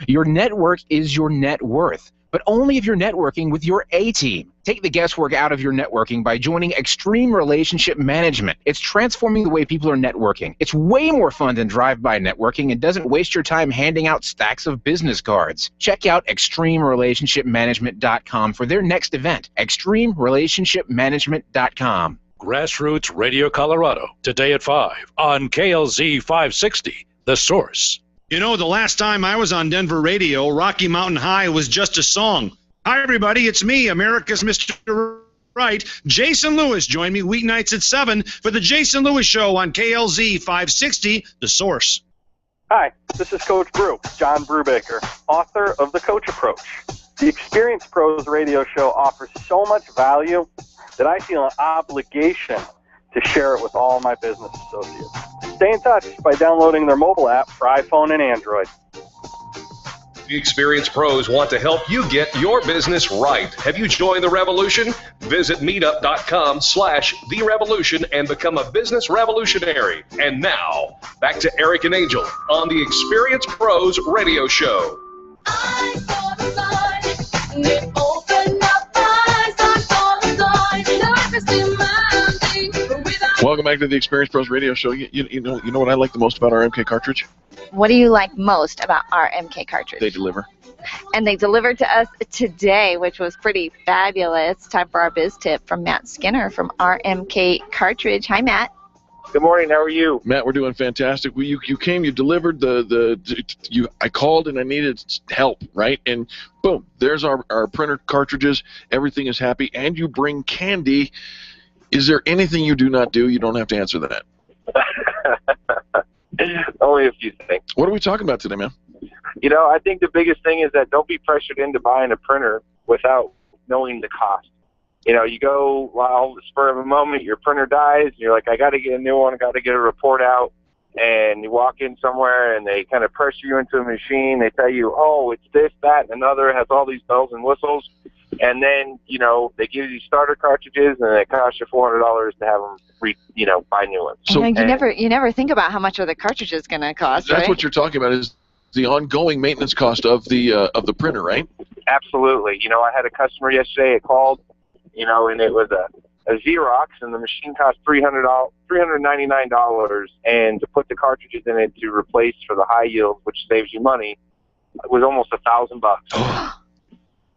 Your network is your net worth, but only if you're networking with your A-team. Take the guesswork out of your networking by joining Extreme Relationship Management. It's transforming the way people are networking. It's way more fun than drive-by networking and doesn't waste your time handing out stacks of business cards. Check out ExtremeRelationshipManagement.com for their next event. ExtremeRelationshipManagement.com. Grassroots Radio Colorado, today at 5 on KLZ 560, The Source. You know, the last time I was on Denver radio, Rocky Mountain High was just a song. Hi, everybody. It's me, America's Mr. Right. Jason Lewis. Join me weeknights at 7 for the Jason Lewis Show on KLZ 560, The Source. Hi, this is Coach Brew, John Brubaker, author of The Coach Approach. The Experience Pros radio show offers so much value that I feel an obligation to share it with all my business associates. Stay in touch by downloading their mobile app for iPhone and Android. The Experience Pros want to help you get your business right. Have you joined the revolution? Visit meetup.com/therevolution and become a business revolutionary. And now, back to Eric and Angel on the Experience Pros radio show. Welcome back to the Experience Pros Radio Show. You know what I like the most about our MK cartridge? What do you like most about our MK cartridge? They deliver. And they delivered to us today, which was pretty fabulous. Time for our biz tip from Matt Skinner from RMK Cartridge. Hi, Matt. Good morning. How are you? Matt, we're doing fantastic. You came, you delivered I called and I needed help, right? And boom, there's our printer cartridges. Everything is happy, and you bring candy. Is there anything you do not do? You don't have to answer that. Only a few things. What are we talking about today, man? You know, I think the biggest thing is that don't be pressured into buying a printer without knowing the cost. You know, you go, well, spur of a moment, your printer dies, and you're like, I got to get a new one, I got to get a report out, and you walk in somewhere, and they kind of pressure you into a machine. They tell you, oh, it's this, that, and another, it has all these bells and whistles. And then, you know, they give you starter cartridges, and it costs you $400 to have them, buy new ones. So, you never think about how much are the cartridges going to cost, That's right? what you're talking about is the ongoing maintenance cost of the printer, right? Absolutely. You know, I had a customer yesterday. It called, and it was a Xerox, and the machine cost $399, and to put the cartridges in it to replace for the high yield, which saves you money, it was almost $1,000.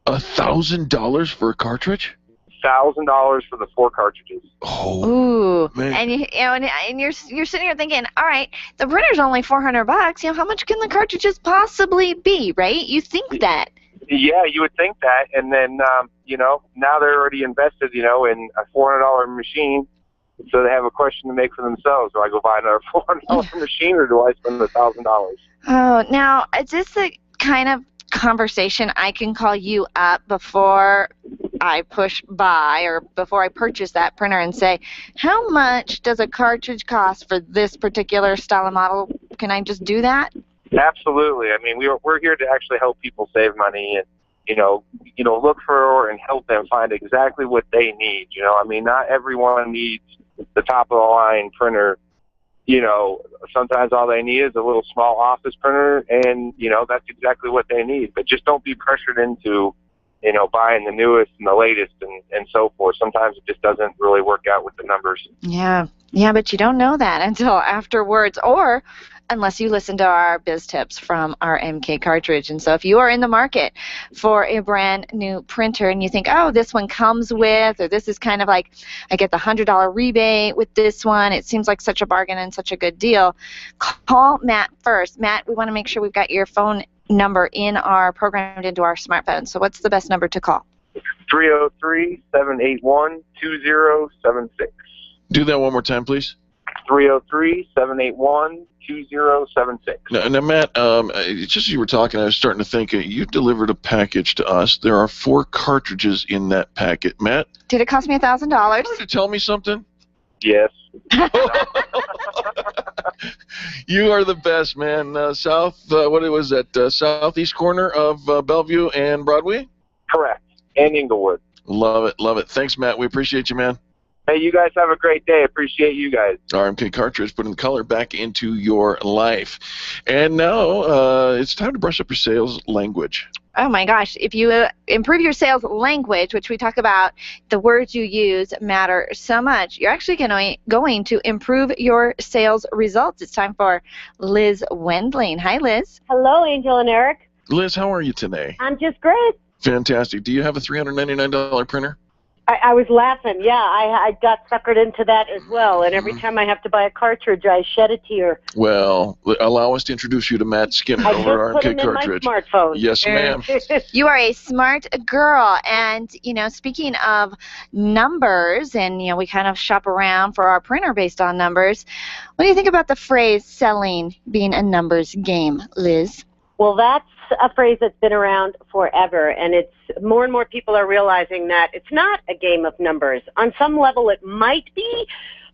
$1,000 for a cartridge? $1,000 for the 4 cartridges. Oh, ooh, man. And you're sitting here thinking, all right, the printer's only $400. How much can the cartridges possibly be, right? You think that. Yeah, you would think that, and then now they're already invested, in a $400 machine, so they have a question to make for themselves: do I go buy another $400 machine, or do I spend $1,000? Oh, now is this the kind of conversation, I can call you up before I push buy or before I purchase that printer and say, how much does a cartridge cost for this particular style of model? Can I just do that? Absolutely. I mean, we're here to actually help people save money and, look for and help them find exactly what they need. I mean, not everyone needs the top of the line printer. Sometimes all they need is a little small office printer, and, that's exactly what they need. But just don't be pressured into, buying the newest and the latest and so forth. Sometimes it just doesn't really work out with the numbers. Yeah, but you don't know that until afterwards, or unless you listen to our biz tips from our MK cartridge. And so if you are in the market for a brand new printer and you think, oh, this one comes with, or this is kind of like, I get the $100 rebate with this one, it seems like such a bargain and such a good deal, call Matt first. Matt, we want to make sure we've got your phone number in our programmed into our smartphone. So what's the best number to call? 303-781-2076. Do that one more time, please. 303-781-2076. Now, Matt, just as you were talking, I was starting to think, you delivered a package to us. There are 4 cartridges in that packet. Matt? Did it cost me $1,000? Did you tell me something? Yes. You are the best, man. Southeast corner of Bellevue and Broadway? Correct. And Inglewood. Love it. Thanks, Matt. We appreciate you, man. Hey, you guys have a great day. Appreciate you guys. RMK cartridge, putting color back into your life. And now it's time to brush up your sales language. Oh my gosh, if you improve your sales language, which we talk about, the words you use matter so much, you're actually going to improve your sales results. It's time for Liz Wendling. Hi, Liz. Hello, Angel and Eric. Liz, how are you today? I'm just great. Fantastic. Do you have a $399 printer? I was laughing. Yeah, I got suckered into that as well. And every time I have to buy a cartridge, I shed a tear. Well, allow us to introduce you to Matt Skinner over at RMK Cartridge. I just put him in my smartphone. Yes, ma'am. You are a smart girl. And, speaking of numbers, and, we kind of shop around for our printer based on numbers, what do you think about the phrase selling being a numbers game, Liz? Well, that's a phrase that's been around forever, and it's more and more people are realizing that it's not a game of numbers. On some level, it might be,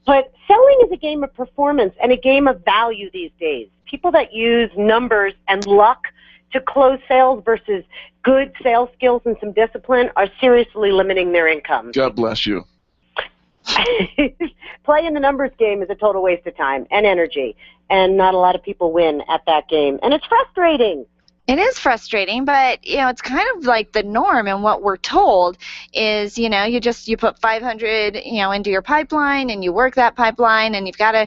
but selling is a game of performance and a game of value these days. People that use numbers and luck to close sales versus good sales skills and some discipline are seriously limiting their income. God bless you. Playing the numbers game is a total waste of time and energy, and not a lot of people win at that game, and it's frustrating. It is frustrating, but it's kind of like the norm, and what we're told is, you put 500, into your pipeline, and you work that pipeline, and you've got to,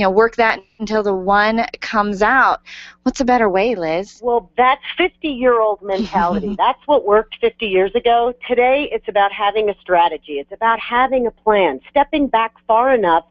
work that until the one comes out. What's a better way, Liz? Well, that's 50-year-old mentality. That's what worked 50 years ago. Today, it's about having a strategy. It's about having a plan, stepping back far enough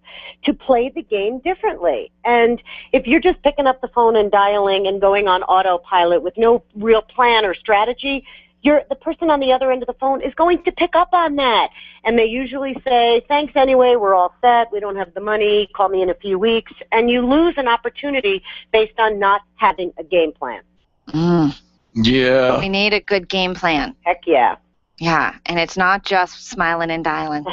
to play the game differently. And if you're just picking up the phone and dialing and going on autopilot with no real plan or strategy, the person on the other end of the phone is going to pick up on that. And they usually say, thanks anyway, we're all set, we don't have the money, call me in a few weeks. And you lose an opportunity based on not having a game plan. Yeah. We need a good game plan. Heck yeah. Yeah, and it's not just smiling and dialing.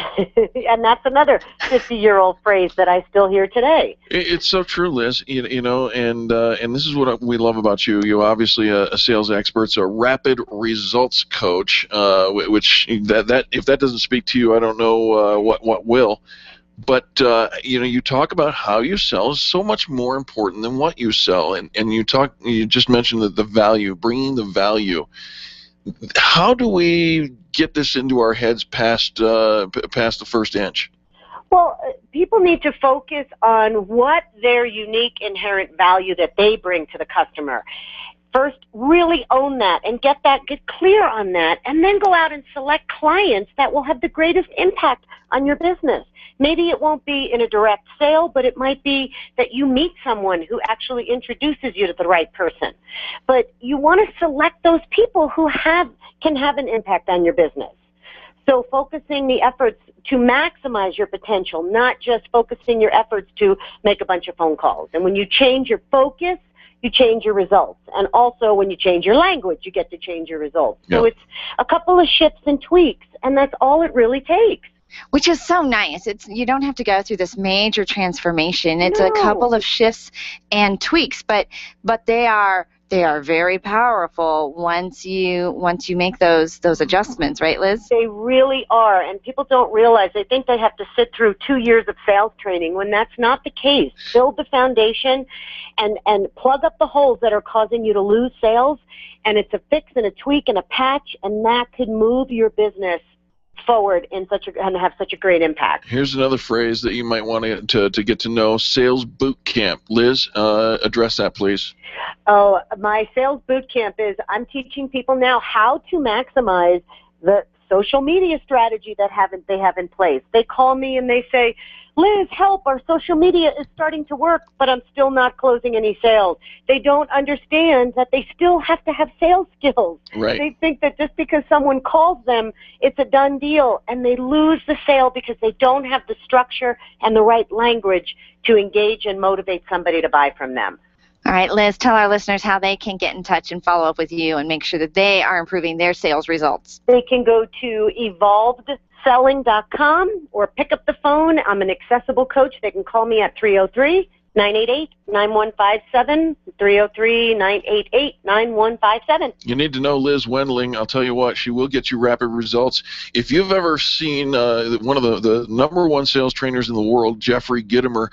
And that's another 50-year-old phrase that I still hear today. It's so true, Liz. And this is what we love about you. You're obviously a sales expert, so a rapid results coach. Which that if that doesn't speak to you, I don't know what will. But you talk about how you sell is so much more important than what you sell, and you just mentioned the value, bringing the value. How do we get this into our heads past the first inch? Well, people need to focus on what their unique inherent value that they bring to the customer. First, really own that and get clear on that, and then go out and select clients that will have the greatest impact on your business. Maybe it won't be in a direct sale, but it might be that you meet someone who actually introduces you to the right person. But you want to select those people who can have an impact on your business. So focusing the efforts to maximize your potential, not just focusing your efforts to make a bunch of phone calls. And when you change your focus, you change your results. And also when you change your language, you get to change your results. So it's a couple of shifts and tweaks, and that's all it really takes. Which is so nice. You don't have to go through this major transformation. It's a couple of shifts and tweaks, but they are very powerful once you make those adjustments, right, Liz? They really are, and people don't realize. They think they have to sit through 2 years of sales training when that's not the case. Build the foundation and plug up the holes that are causing you to lose sales, and it's a fix and a tweak and a patch, and that could move your business forward and have such a great impact. Here's another phrase that you might want to get to know: sales boot camp. Liz, address that, please. Oh, my sales boot camp is I'm teaching people now how to maximize the social media strategy that they have in place. They call me and they say, Liz, help, our social media is starting to work, but I'm still not closing any sales. They don't understand that they still have to have sales skills. Right. They think that just because someone calls them, it's a done deal, and they lose the sale because they don't have the structure and the right language to engage and motivate somebody to buy from them. All right, Liz, tell our listeners how they can get in touch and follow up with you and make sure that they are improving their sales results. They can go to evolvedselling.com or pick up the phone. I'm an accessible coach. They can call me at 303-988-9157, 303-988-9157. You need to know Liz Wendling. I'll tell you what, she will get you rapid results. If you've ever seen one of the number one sales trainers in the world, Jeffrey Gitomer,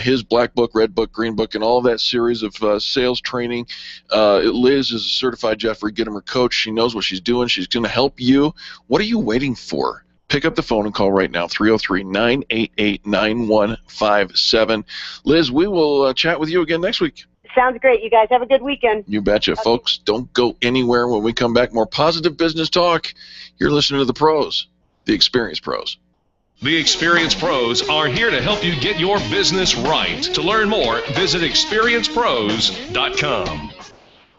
his Black Book, Red Book, Green Book, and all that series of sales training, Liz is a certified Jeffrey Gitomer coach. She knows what she's doing. She's going to help you. What are you waiting for? Pick up the phone and call right now, 303-988-9157. Liz, we will chat with you again next week. Sounds great. You guys have a good weekend. You betcha. Folks, don't go anywhere. When we come back, more positive business talk. You're listening to the pros, the experienced pros. The Experienced Pros are here to help you get your business right. To learn more, visit experiencepros.com.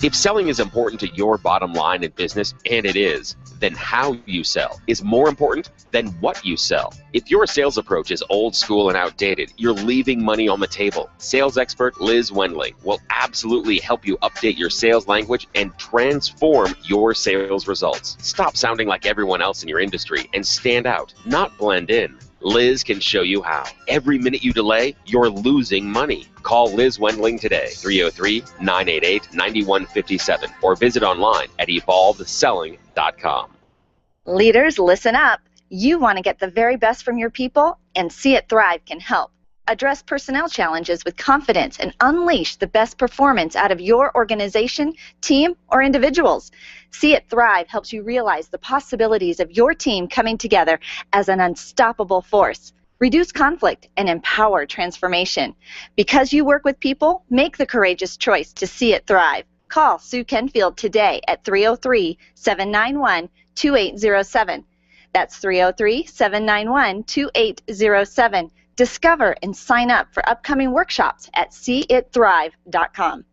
If selling is important to your bottom line in business, and it is, then how you sell is more important than what you sell. If your sales approach is old school and outdated, you're leaving money on the table. Sales expert Liz Wendling will absolutely help you update your sales language and transform your sales results. Stop sounding like everyone else in your industry and stand out, not blend in. Liz can show you how. Every minute you delay, you're losing money. Call Liz Wendling today, 303-988-9157, or visit online at evolvedselling.com. Leaders, listen up. You want to get the very best from your people, and See It Thrive can help. Address personnel challenges with confidence and unleash the best performance out of your organization, team, or individuals. See It Thrive helps you realize the possibilities of your team coming together as an unstoppable force. Reduce conflict and empower transformation. Because you work with people, make the courageous choice to see it thrive. Call Sue Kenfield today at 303-791-2807. That's 303-791-2807. Discover and sign up for upcoming workshops at seeitthrive.com.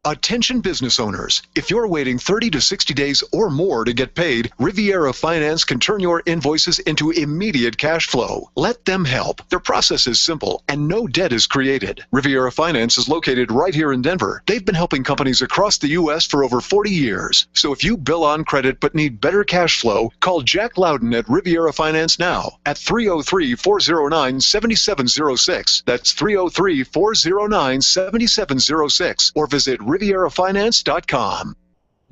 Attention business owners, if you're waiting 30 to 60 days or more to get paid, Riviera Finance can turn your invoices into immediate cash flow. Let them help. Their process is simple and no debt is created. Riviera Finance is located right here in Denver. They've been helping companies across the U.S. for over 40 years. So if you bill on credit but need better cash flow, call Jack Loudon at Riviera Finance now at 303-409-7706. That's 303-409-7706. Or visit RivieraFinance.com.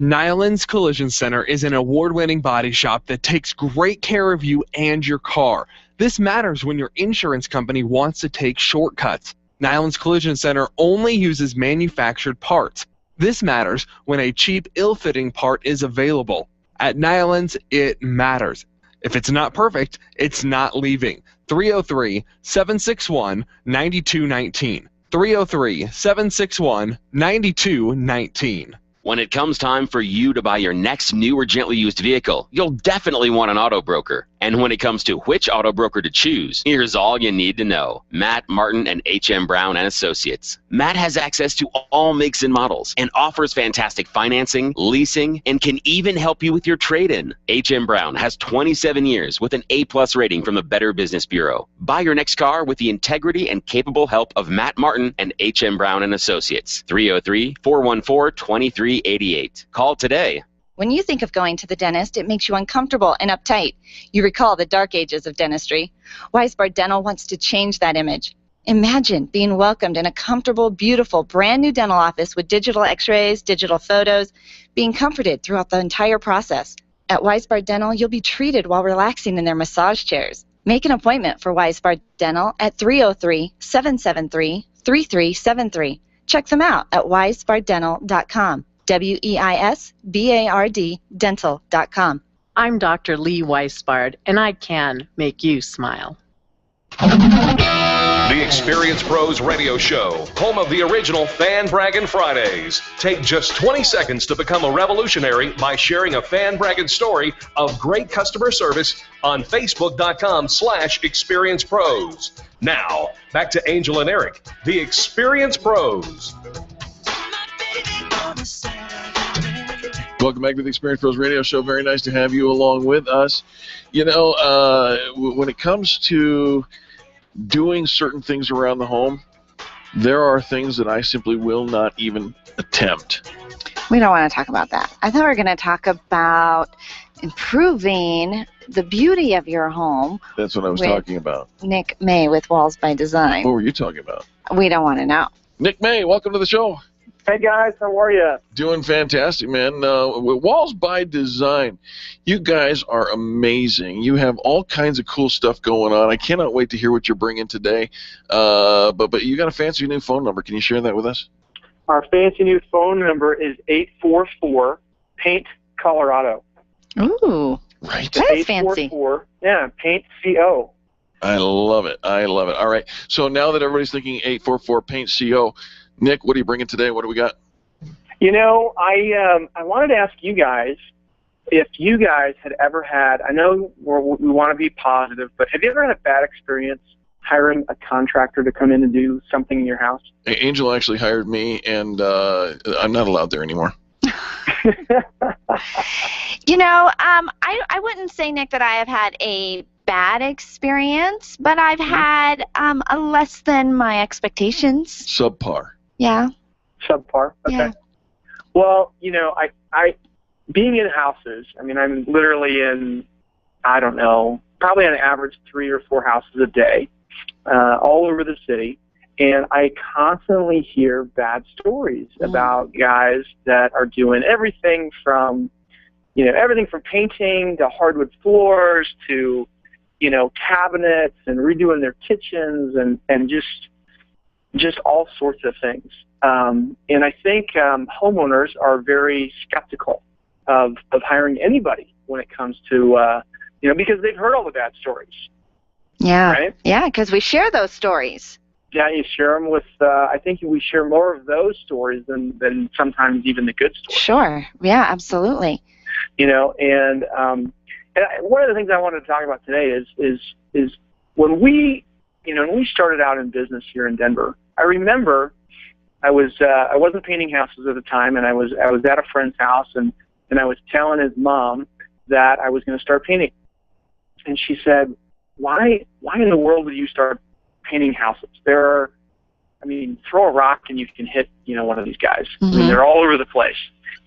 Nyland's Collision Center is an award-winning body shop that takes great care of you and your car. This matters when your insurance company wants to take shortcuts. Nyland's Collision Center only uses manufactured parts. This matters when a cheap, ill-fitting part is available. At Nyland's, it matters. If it's not perfect, it's not leaving. 303-761-9219. 303-761-9219. When it comes time for you to buy your next new or gently used vehicle, you'll definitely want an auto broker. And when it comes to which auto broker to choose, here's all you need to know. Matt Martin and H.M. Brown and Associates. Matt has access to all makes and models and offers fantastic financing, leasing, and can even help you with your trade-in. H.M. Brown has 27 years with an A+ rating from the Better Business Bureau. Buy your next car with the integrity and capable help of Matt Martin and H.M. Brown and Associates. 303-414-2388. Call today. When you think of going to the dentist, it makes you uncomfortable and uptight. You recall the dark ages of dentistry. Weisbard Dental wants to change that image. Imagine being welcomed in a comfortable, beautiful, brand new dental office with digital x-rays, digital photos, being comforted throughout the entire process. At Weisbard Dental, you'll be treated while relaxing in their massage chairs. Make an appointment for Weisbard Dental at 303-773-3373. Check them out at weisbarddental.com. WEISBARD dental.com. I'm Dr. Lee Weisbard, and I can make you smile. The Experience Pros Radio Show, home of the original Fan Braggin' Fridays. Take just 20 seconds to become a revolutionary by sharing a fan bragging story of great customer service on Facebook.com/Experience Pros. Now, back to Angel and Eric, the Experience Pros. Welcome back to the Experience Pros Radio Show. Very nice to have you along with us. You know, when it comes to doing certain things around the home, there are things that I simply will not even attempt. We don't want to talk about that. I thought we were going to talk about improving the beauty of your home. That's what I was talking about. Nick May with Walls by Design. What were you talking about? We don't want to know. Nick May, welcome to the show. Hey guys, how are you? Doing fantastic, man. With Walls by Design, you guys are amazing. You have all kinds of cool stuff going on. I cannot wait to hear what you're bringing today. But you got a fancy new phone number. Can you share that with us? Our fancy new phone number is 844-PAINT-Colorado. Ooh, right. That is fancy. Yeah, Paint CO. I love it. I love it. All right. So now that everybody's thinking 844-PAINT-CO, Nick, what are you bringing today? What do we got? You know, I wanted to ask you guys if you guys had ever had, I know we want to be positive, but have you ever had a bad experience hiring a contractor to come in and do something in your house? Angel actually hired me, and I'm not allowed there anymore. You know, I wouldn't say, Nick, that I have had a bad experience, but I've had a less than my expectations. Subpar. Yeah. Subpar. Okay. Yeah. Well, you know, I being in houses, I mean, I'm literally in, I don't know, probably on average 3 or 4 houses a day, all over the city, and I constantly hear bad stories about guys that are doing everything from, you know, everything from painting to hardwood floors to, you know, cabinets and redoing their kitchens and just all sorts of things. And I think homeowners are very skeptical of hiring anybody when it comes to, you know, because they've heard all the bad stories. Yeah. Right? Yeah, because we share those stories. Yeah, you share them with, I think we share more of those stories than sometimes even the good stories. Sure. Yeah, absolutely. You know, and one of the things I wanted to talk about today is when we, you know, when we started out in business here in Denver, I remember I wasn't painting houses at the time, and I was at a friend's house, and I was telling his mom that I was going to start painting, and she said, "Why in the world would you start painting houses? There are, I mean, throw a rock and you can hit, you know, one of these guys. I mean, they're all over the place."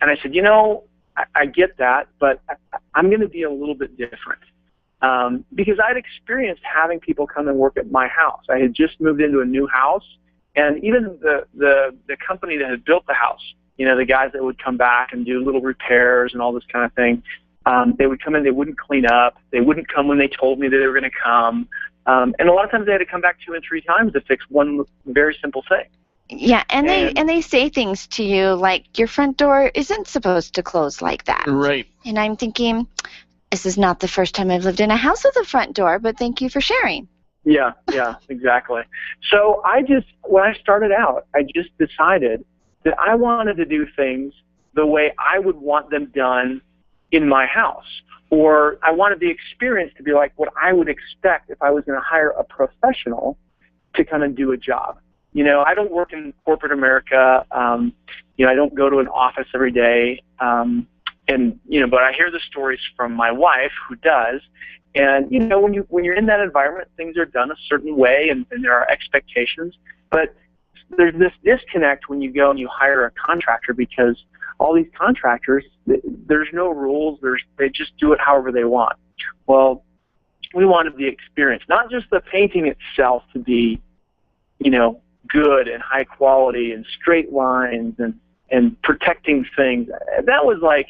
And I said, you know, I get that, but I'm going to be a little bit different. Because I'd experienced having people come and work at my house. I had just moved into a new house, and even the company that had built the house, you know, the guys that would come back and do little repairs and all this kind of thing, they would come in, they wouldn't clean up, they wouldn't come when they told me that they were going to come, and a lot of times they had to come back 2 and 3 times to fix one very simple thing. Yeah, and they say things to you like, your front door isn't supposed to close like that. Right. And I'm thinking, this is not the first time I've lived in a house with a front door, but thank you for sharing. Yeah, exactly. So when I started out, I just decided that I wanted to do things the way I would want them done in my house. or I wanted the experience to be like what I would expect if I was going to hire a professional to kind of do a job. You know, I don't work in corporate America. You know, I don't go to an office every day. And, you know, but I hear the stories from my wife who does. And, you know, when you're in that environment, things are done a certain way and there are expectations. But there's this disconnect when you go and you hire a contractor, because all these contractors, there's no rules. They just do it however they want. Well, we wanted the experience, not just the painting itself to be, you know, good and high quality and straight lines and protecting things. That was like,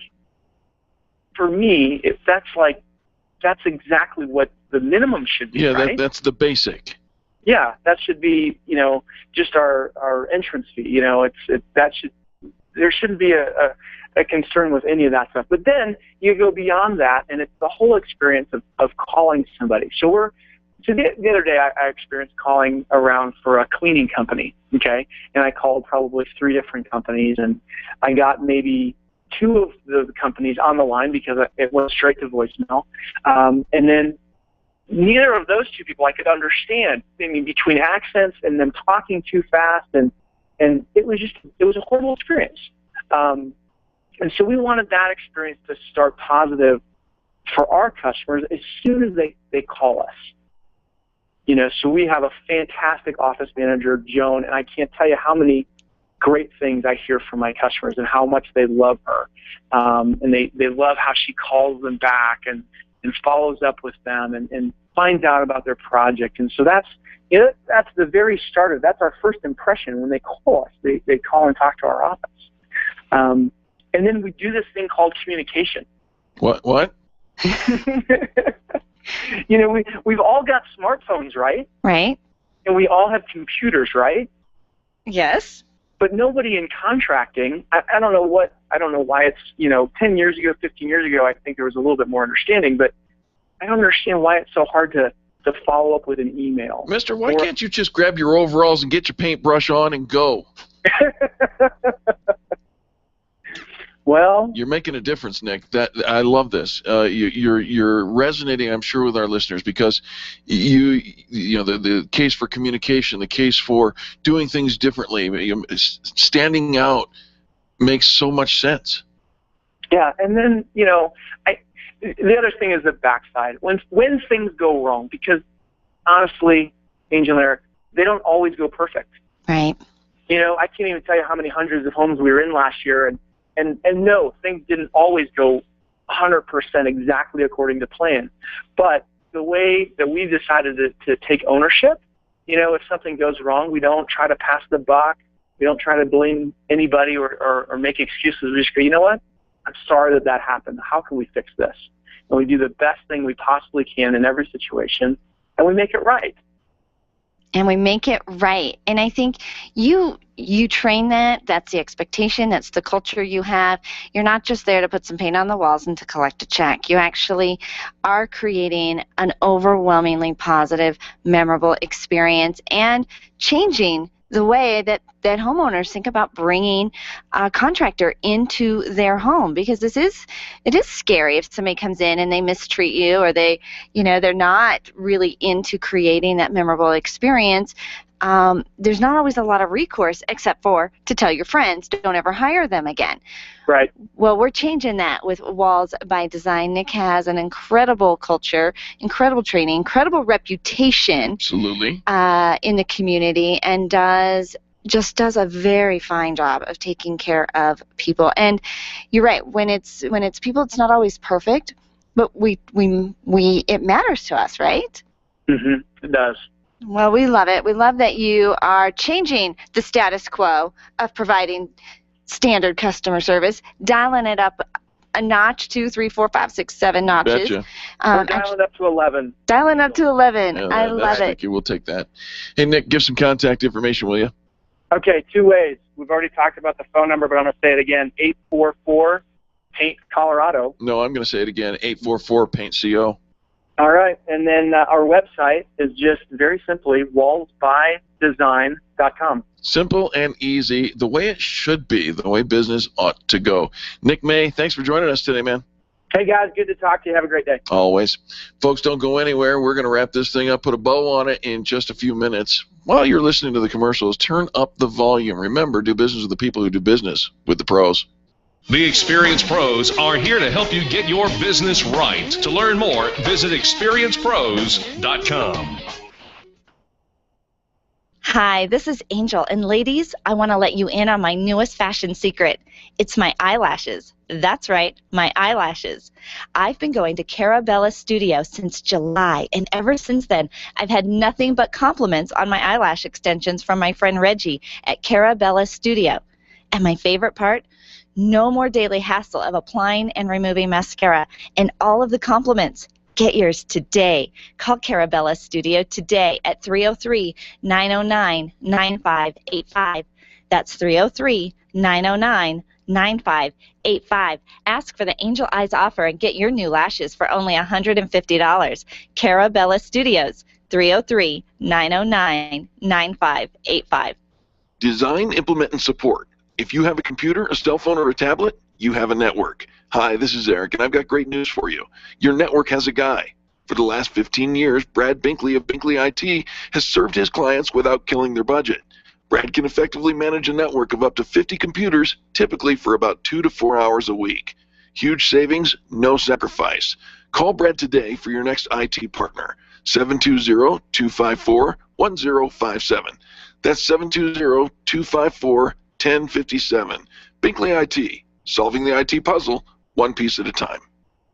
for me, that's exactly what the minimum should be. Yeah, right? that's the basic. Yeah, that should be, you know, just our entrance fee. You know, there shouldn't be a concern with any of that stuff. But then you go beyond that, and it's the whole experience of calling somebody. So the other day I experienced calling around for a cleaning company, okay? And I called probably 3 different companies, and I got maybe 2 of the companies on the line because it went straight to voicemail. And then neither of those 2 people I could understand. I mean, between accents and them talking too fast, and it was a horrible experience. And so we wanted that experience to start positive for our customers as soon as they call us. You know, so we have a fantastic office manager, Joan, and I can't tell you how many great things I hear from my customers and how much they love her. And they love how she calls them back and follows up with them and finds out about their project. And so that's the very start of, that's our first impression when they call us. They call and talk to our office. And then we do this thing called communication. What? You know, we've all got smartphones, right? Right. And we all have computers, right? Yes. But nobody in contracting, I don't know why it's, you know, 10 years ago, 15 years ago, I think there was a little bit more understanding, but I don't understand why it's so hard to follow up with an email. Mister, why can't you just grab your overalls and get your paintbrush on and go? Well, you're making a difference, Nick. I love this. You're resonating, I'm sure, with our listeners, because you know the case for communication, the case for doing things differently, standing out makes so much sense. Yeah, and then you know, the other thing is the backside when things go wrong, because honestly, Angel and Eric, they don't always go perfect. Right. You know, I can't even tell you how many hundreds of homes we were in last year, and no, things didn't always go 100% exactly according to plan. But the way that we decided to take ownership, you know, if something goes wrong, we don't try to pass the buck. We don't try to blame anybody or make excuses. We just go, you know what? I'm sorry that happened. How can we fix this? And we do the best thing we possibly can in every situation, and we make it right. And we make it right. And I think you train that. That's the expectation. That's the culture you have. You're not just there to put some paint on the walls and to collect a check. You actually are creating an overwhelmingly positive, memorable experience and changing the way that homeowners think about bringing a contractor into their home, because it is scary if somebody comes in and they mistreat you, or they're not really into creating that memorable experience. There's not always a lot of recourse except for to tell your friends, don't ever hire them again. Right. Well, we're changing that with Walls by Design. Nick has an incredible culture, incredible training, incredible reputation. Absolutely. In the community, and does a very fine job of taking care of people. And you're right, when it's people, it's not always perfect, but we it matters to us, right? Mm-hmm. It does. Well, we love it. We love that you are changing the status quo of providing standard customer service, dialing it up a notch, 2, 3, 4, 5, 6, 7 notches. Betcha. We're dialing up to 11. Dialing up to 11. Yeah, I love it. Thank you. We'll take that. Hey, Nick, give some contact information, will you? Okay, 2 ways. We've already talked about the phone number, but I'm going to say it again, 844-PAINT-COLORADO. No, I'm going to say it again, 844-PAINT-CO. All right, and then our website is just very simply wallsbydesign.com. Simple and easy, the way it should be, the way business ought to go. Nick May, thanks for joining us today, man. Hey, guys, good to talk to you. Have a great day. Always. Folks, don't go anywhere. We're going to wrap this thing up, put a bow on it in just a few minutes. While you're listening to the commercials, turn up the volume. Remember, do business with the people who do business with the pros. The Experience Pros are here to help you get your business right. To learn more, visit experiencepros.com. Hi, this is Angel, and ladies, I want to let you in on my newest fashion secret. It's my eyelashes. That's right, my eyelashes. I've been going to Carabella Studio since July, and ever since then, I've had nothing but compliments on my eyelash extensions from my friend Reggie at Carabella Studio. And my favorite part? No more daily hassle of applying and removing mascara, and all of the compliments. Get yours today. Call Carabella Studio today at 303-909-9585. That's 303-909-9585. Ask for the Angel Eyes offer and get your new lashes for only $150. Carabella Studios, 303-909-9585. Design, implement, and support. If you have a computer, a cell phone, or a tablet, you have a network. Hi, this is Eric, and I've got great news for you. Your network has a guy. For the last 15 years, Brad Binkley of Binkley IT has served his clients without killing their budget. Brad can effectively manage a network of up to 50 computers, typically for about 2 to 4 hours a week. Huge savings, no sacrifice. Call Brad today for your next IT partner. 720-254-1057. That's 720-254-1057. Binkley IT, solving the IT puzzle one piece at a time.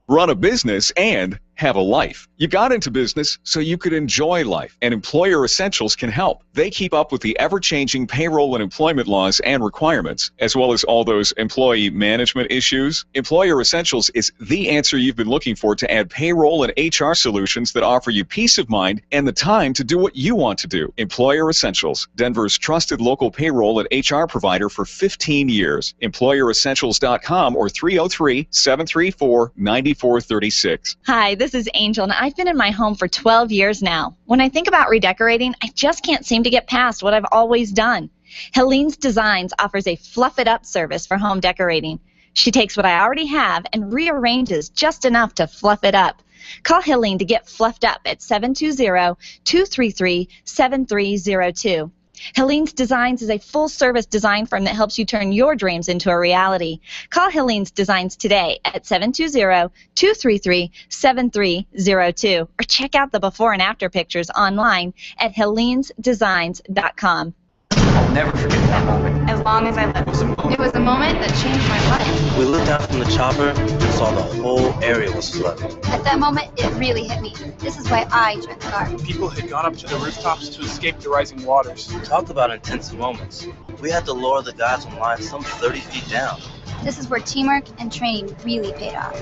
Run a business and have a life. You got into business so you could enjoy life, and Employer Essentials can help. They keep up with the ever-changing payroll and employment laws and requirements, as well as all those employee management issues. Employer Essentials is the answer you've been looking for to add payroll and HR solutions that offer you peace of mind and the time to do what you want to do. Employer Essentials, Denver's trusted local payroll and HR provider for 15 years. EmployerEssentials.com or 303-734-9436. Hi, this is Angel, and I've been in my home for 12 years now. When I think about redecorating, I just can't seem to get past what I've always done. Helene's Designs offers a fluff it up service for home decorating. She takes what I already have and rearranges just enough to fluff it up. Call Helene to get fluffed up at 720-233-7302. Helene's Designs is a full-service design firm that helps you turn your dreams into a reality. Call Helene's Designs today at 720-233-7302 or check out the before and after pictures online at helenesdesigns.com. I'll never forget that moment. As long as I live. It was a moment that changed my life. We looked down from the chopper and saw the whole area was flooded. At that moment, it really hit me. This is why I joined the Guard. People had gone up to the rooftops to escape the rising waters. Talk about intense moments. We had to lower the guys on line some 30 feet down. This is where teamwork and training really paid off.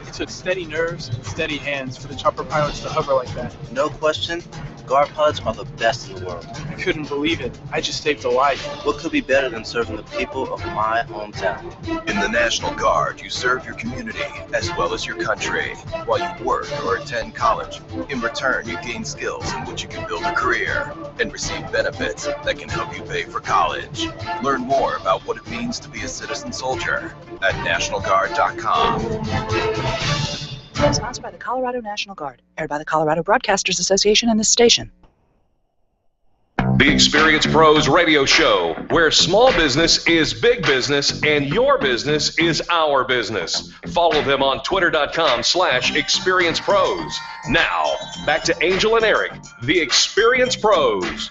It took steady nerves and steady hands for the chopper pilots to hover like that. No question, guard pilots are the best in the world. I couldn't believe it. I just saved a life. What could be better than serving the people of my hometown? In the National Guard, you serve your community as well as your country while you work or attend college. In return, you gain skills in which you can build a career and receive benefits that can help you pay for college. Learn more about what it means to be a citizen soldier at NationalGuard.com. Sponsored by the Colorado National Guard. Aired by the Colorado Broadcasters Association and this station. The Experience Pros radio show, where small business is big business and your business is our business. Follow them on twitter.com/experiencepros. Now, back to Angel and Eric, the Experience Pros.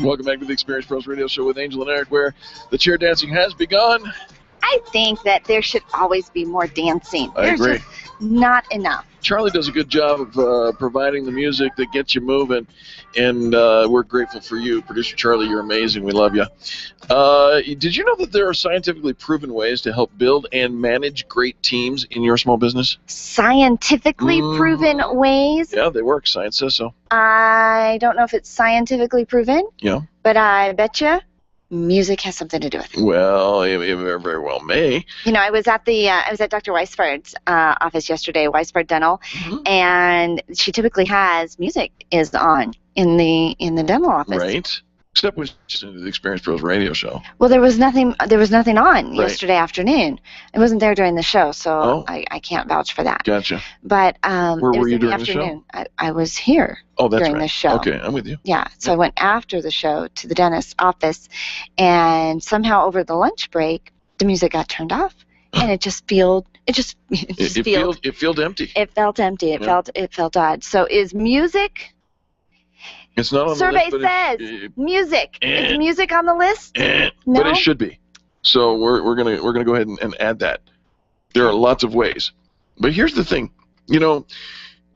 Welcome back to the Experience Pros radio show with Angel and Eric, where the chair dancing has begun. I think that there should always be more dancing. I agree. There's just not enough. Charlie does a good job of providing the music that gets you moving, and we're grateful for you. Producer Charlie, you're amazing. We love you. Did you know that there are scientifically proven ways to help build and manage great teams in your small business? Scientifically proven ways? Yeah, they work. Science says so. I don't know if it's scientifically proven, Yeah. but I bet you music has something to do with it. Well, it very well may. You know, I was at Dr. Weisford's office yesterday, Weisford Dental, and she typically has music is on in the dental office. Right. Except with the Experience Pros radio show. Well, there was nothing on yesterday afternoon. It wasn't there during the show, so I can't vouch for that. Gotcha. But where it were was you in the during the show? afternoon. I was here during the show. Okay, I'm with you. Yeah, so I went after the show to the dentist's office, and somehow over the lunch break, the music got turned off, and it felt empty. It felt empty. It felt odd. So is music? It's not on Survey the list. says music. Is music on the list? No? But it should be. So we're gonna go ahead and add that. There are lots of ways. But here's the thing. You know,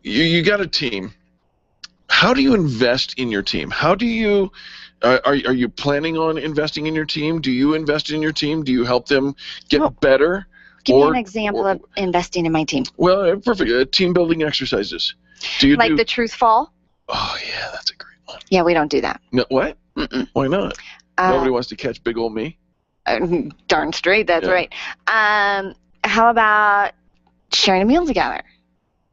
you got a team. How do you invest in your team? How do you are you planning on investing in your team? Do you invest in your team? Do you help them get better? Give me an example of investing in my team. Well, perfect. Team building exercises. Do you the truth fall? Oh yeah, that's a great one. Yeah, we don't do that. No, what? Mm-mm. Why not? Nobody wants to catch big old me. Darn straight, that's right. How about sharing a meal together?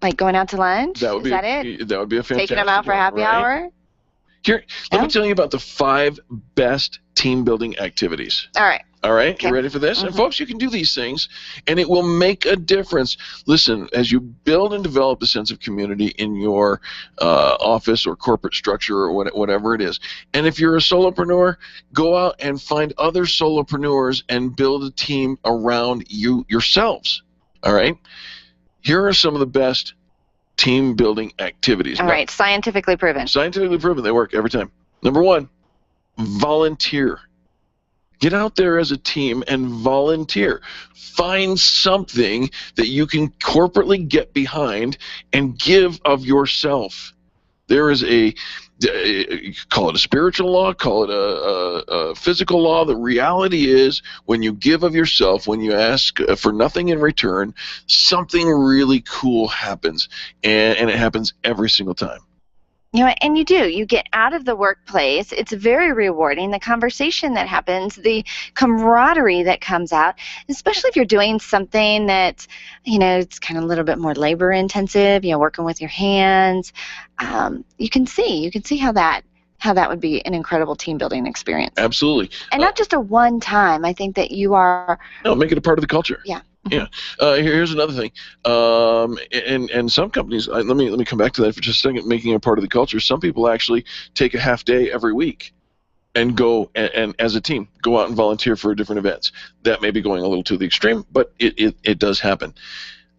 Like going out to lunch? That would Is that it? That would be a fantastic Taking them out for happy hour? Here, let me tell you about the 5 best team building activities. All right. All right, Okay. you ready for this? And folks, you can do these things, and it will make a difference. Listen, as you build and develop a sense of community in your office or corporate structure or whatever it is, and if you're a solopreneur, go out and find other solopreneurs and build a team around yourselves. All right? Here are some of the best team building activities. All right, scientifically proven. Scientifically proven, they work every time. Number 1, volunteer. Get out there as a team and volunteer. Find something that you can corporately get behind and give of yourself. There is call it a spiritual law, call it a physical law. The reality is when you give of yourself, when you ask for nothing in return, something really cool happens, and it happens every single time. You know, and you do. You get out of the workplace. It's very rewarding. The conversation that happens, the camaraderie that comes out, especially if you're doing something that's, you know, it's kind of a little bit more labor intensive, you know, working with your hands. You can see how that would be an incredible team building experience. Absolutely. And not just a one time. I think that you are. No, make it a part of the culture. Yeah. Yeah. Here's another thing. And some companies, let me come back to that for just a second, making it a part of the culture. Some people actually take a half day every week and go and as a team, go out and volunteer for different events. That may be going a little to the extreme, but it does happen.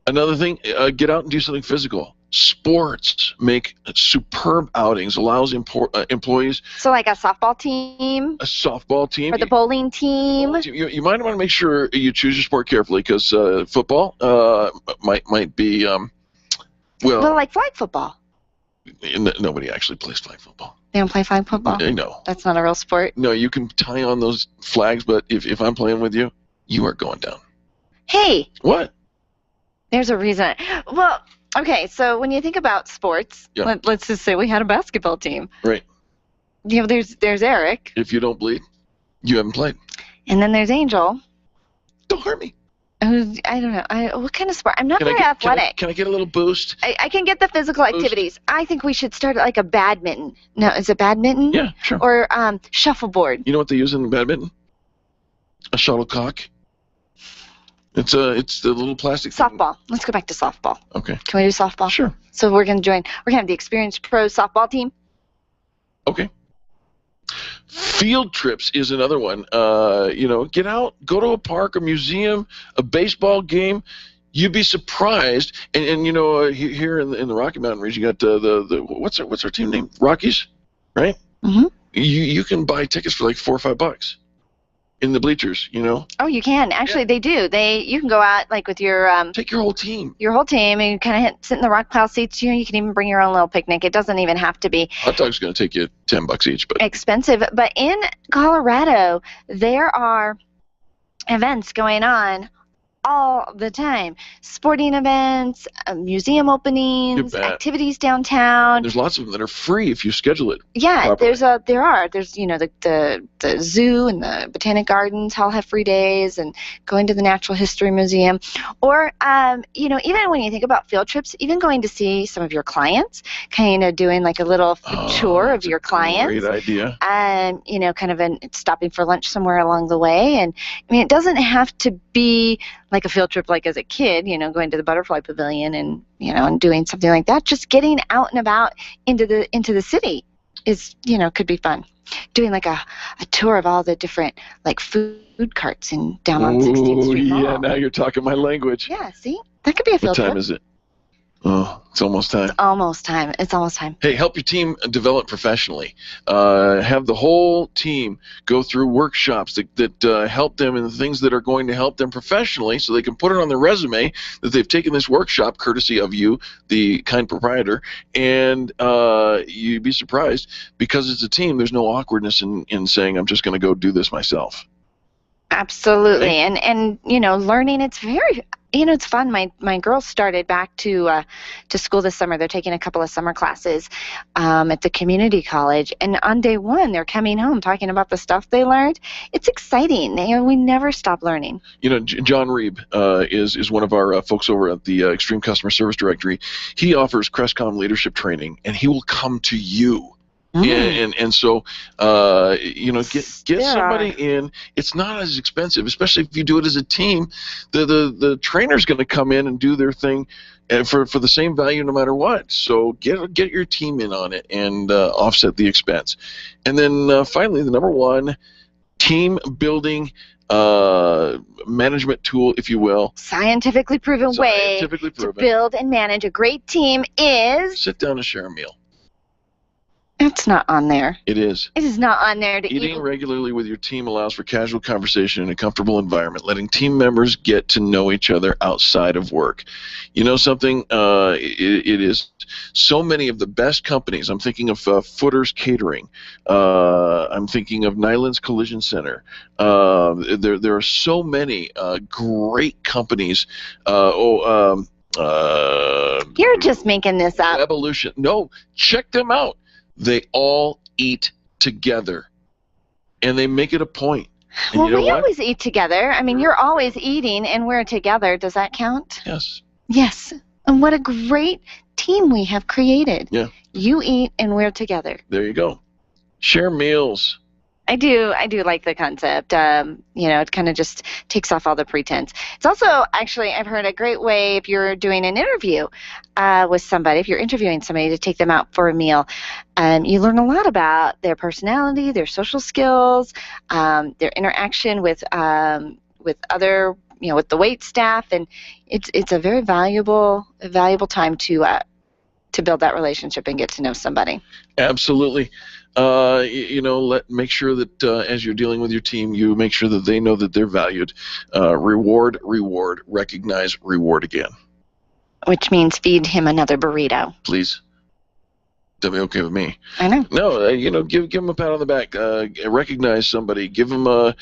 Another thing, get out and do something physical. Sports make superb outings, allows employees. So like a softball team? A softball team. Or the bowling team? You might want to make sure you choose your sport carefully because football might be, well, like flag football. Nobody actually plays flag football. They don't play flag football? No. That's not a real sport? No, you can tie on those flags, but if I'm playing with you, you are going down. Hey. What? There's a reason. Well, okay, so when you think about sports, let's just say we had a basketball team. Right. You know, there's Eric. If you don't bleed, you haven't played. And then there's Angel. Don't hurt me. I don't know. What kind of sport? I'm not very athletic. Can I get a little boost? I can get the physical activities. I think we should start like a badminton. No, is it badminton? Yeah, sure. Or shuffleboard. You know what they use in badminton? A shuttlecock. It's the little plastic softball. Let's go back to softball. Okay. Can we do softball? Sure. So we're gonna have the Experienced Pros softball team. Okay. Field trips is another one. Get out, go to a park, a museum, a baseball game. You'd be surprised. And here in the Rocky Mountain region, you got the what's our team name? Rockies, right? Mm-hmm. You can buy tickets for like $4 or $5 in the bleachers. Oh, you can. Actually, they do. You can go out like with your take your whole team. Your whole team, and you kind of sit in the rock pile seats. You can even bring your own little picnic. It doesn't even have to be. Hot dog's going to take you $10 each, but expensive. But in Colorado, there are events going on all the time. Sporting events, museum openings, activities downtown. There's lots of them that are free if you schedule it. Yeah, properly. there's the zoo and the botanic gardens all have free days, and going to the Natural History Museum, or even when you think about field trips, even going to see some of your clients, kind of doing like a little tour of your clients. Great idea. Kind of stopping for lunch somewhere along the way, and I mean, it doesn't have to be like a field trip like as a kid, going to the butterfly pavilion and doing something like that. Just getting out and about into the city is could be fun. Doing like a tour of all the different like food carts down on 16th Street Mall. Yeah, now you're talking my language. Yeah, see? That could be a field trip. What time is it? Oh, it's almost time. It's almost time. Hey, help your team develop professionally. Have the whole team go through workshops that help them in the things that are going to help them professionally, so they can put it on their resume that they've taken this workshop courtesy of you, the kind proprietor. And you'd be surprised, because it's a team, there's no awkwardness in saying, I'm just going to go do this myself. Absolutely. Right? And learning, it's very... it's fun. My girls started back to school this summer. They're taking a couple of summer classes at the community college, and on day one, they're coming home talking about the stuff they learned. It's exciting. We never stop learning. John Reeb is one of our folks over at the Extreme Customer Service Directory. He offers Crestcom leadership training, and he will come to you. And so get somebody in. It's not as expensive, especially if you do it as a team. The trainer's going to come in and do their thing for the same value no matter what. So get your team in on it and offset the expense. And then finally, the number one team building management tool, if you will, scientifically proven way to build and manage a great team is sit down and share a meal. It's not on there. It is. It is not on there to eat. Eating regularly with your team allows for casual conversation in a comfortable environment, letting team members get to know each other outside of work. You know something? It is so many of the best companies. I'm thinking of Footer's Catering. I'm thinking of Nyland's Collision Center. There are so many great companies. You're just making this up. Evolution. No, check them out. They all eat together, and they make it a point. And well, we always eat together. I mean, you're always eating, and we're together. Does that count? Yes. Yes. And what a great team we have created. Yeah. You eat, and we're together. There you go. Share meals. I do like the concept. It kind of just takes off all the pretense. It's also, actually, I've heard a great way if you're doing an interview with somebody, if you're interviewing somebody, to take them out for a meal. You learn a lot about their personality, their social skills, their interaction with other, with the wait staff, and it's a very valuable time to build that relationship and get to know somebody. Absolutely. Make sure that as you're dealing with your team, you make sure that they know that they're valued. Reward, recognize, reward again. Which means feed him another burrito. Please. That'd be okay with me. I know. No, give them a pat on the back. Recognize somebody. Give them a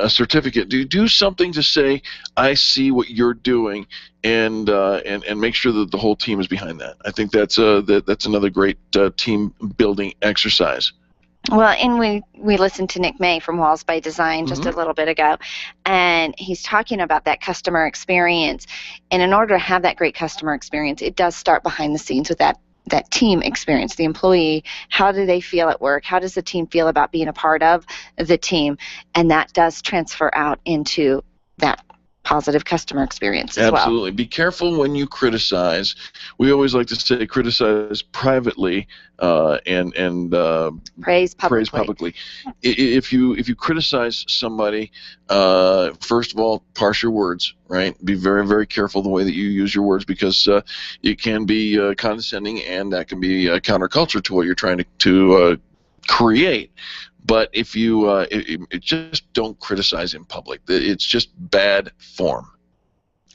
certificate. Do something to say, I see what you're doing, and make sure that the whole team is behind that. I think that's another great team building exercise. Well, and we listened to Nick May from Walls by Design just a little bit ago, and he's talking about that customer experience. And in order to have that great customer experience, it does start behind the scenes with that team experience, the employee. How do they feel at work? How does the team feel about being a part of the team? And that does transfer out into that positive customer experience as well. Absolutely. Be careful when you criticize. We always like to say criticize privately and praise publicly. If you criticize somebody, first of all, parse your words, right? Be very, very careful the way that you use your words, because it can be condescending, and that can be counterculture to what you're trying to create. But if you just don't criticize in public. It's just bad form.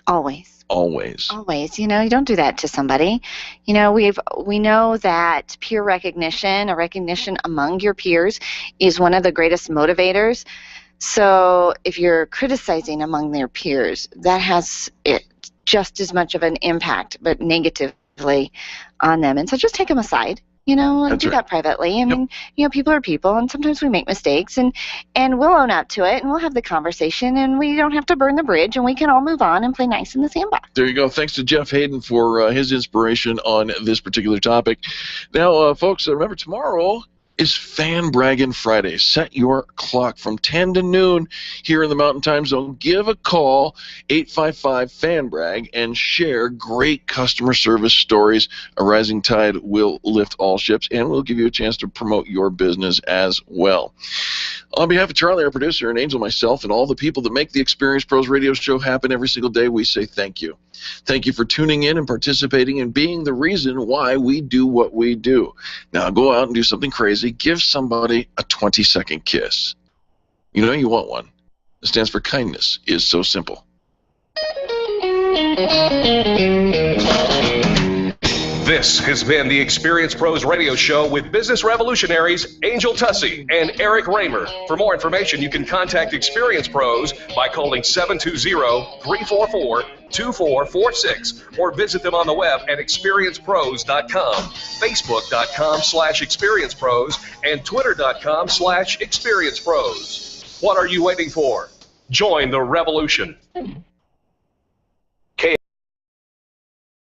Always. You don't do that to somebody. We know that peer recognition, or recognition among your peers, is one of the greatest motivators So if you're criticizing among their peers, that has just as much of an impact, but negatively on them. And so just take them aside, and do that privately. I mean, people are people, and sometimes we make mistakes, and we'll own up to it, and we'll have the conversation, and we don't have to burn the bridge, and we can all move on and play nice in the sandbox. There you go. Thanks to Jeff Hayden for his inspiration on this particular topic. Now, folks, remember, tomorrow is Fan Bragging Friday. Set your clock from 10 to noon here in the Mountain Time Zone. Give a call, 855-FAN-BRAG, and share great customer service stories. A rising tide will lift all ships, and we'll give you a chance to promote your business as well. On behalf of Charlie, our producer, and Angel, myself, and all the people that make the Experience Pros radio show happen every single day, we say thank you. Thank you for tuning in and participating and being the reason why we do what we do. Now go out and do something crazy. Give somebody a 20-second kiss. You want one. It stands for kindness. Is so simple. This has been the Experience Pros radio show with business revolutionaries Angel Tussey and Eric Raymer. For more information, you can contact Experience Pros by calling 720-344-2446 or visit them on the web at experiencepros.com, facebook.com/experiencepros, and twitter.com/experiencepros. What are you waiting for? Join the revolution.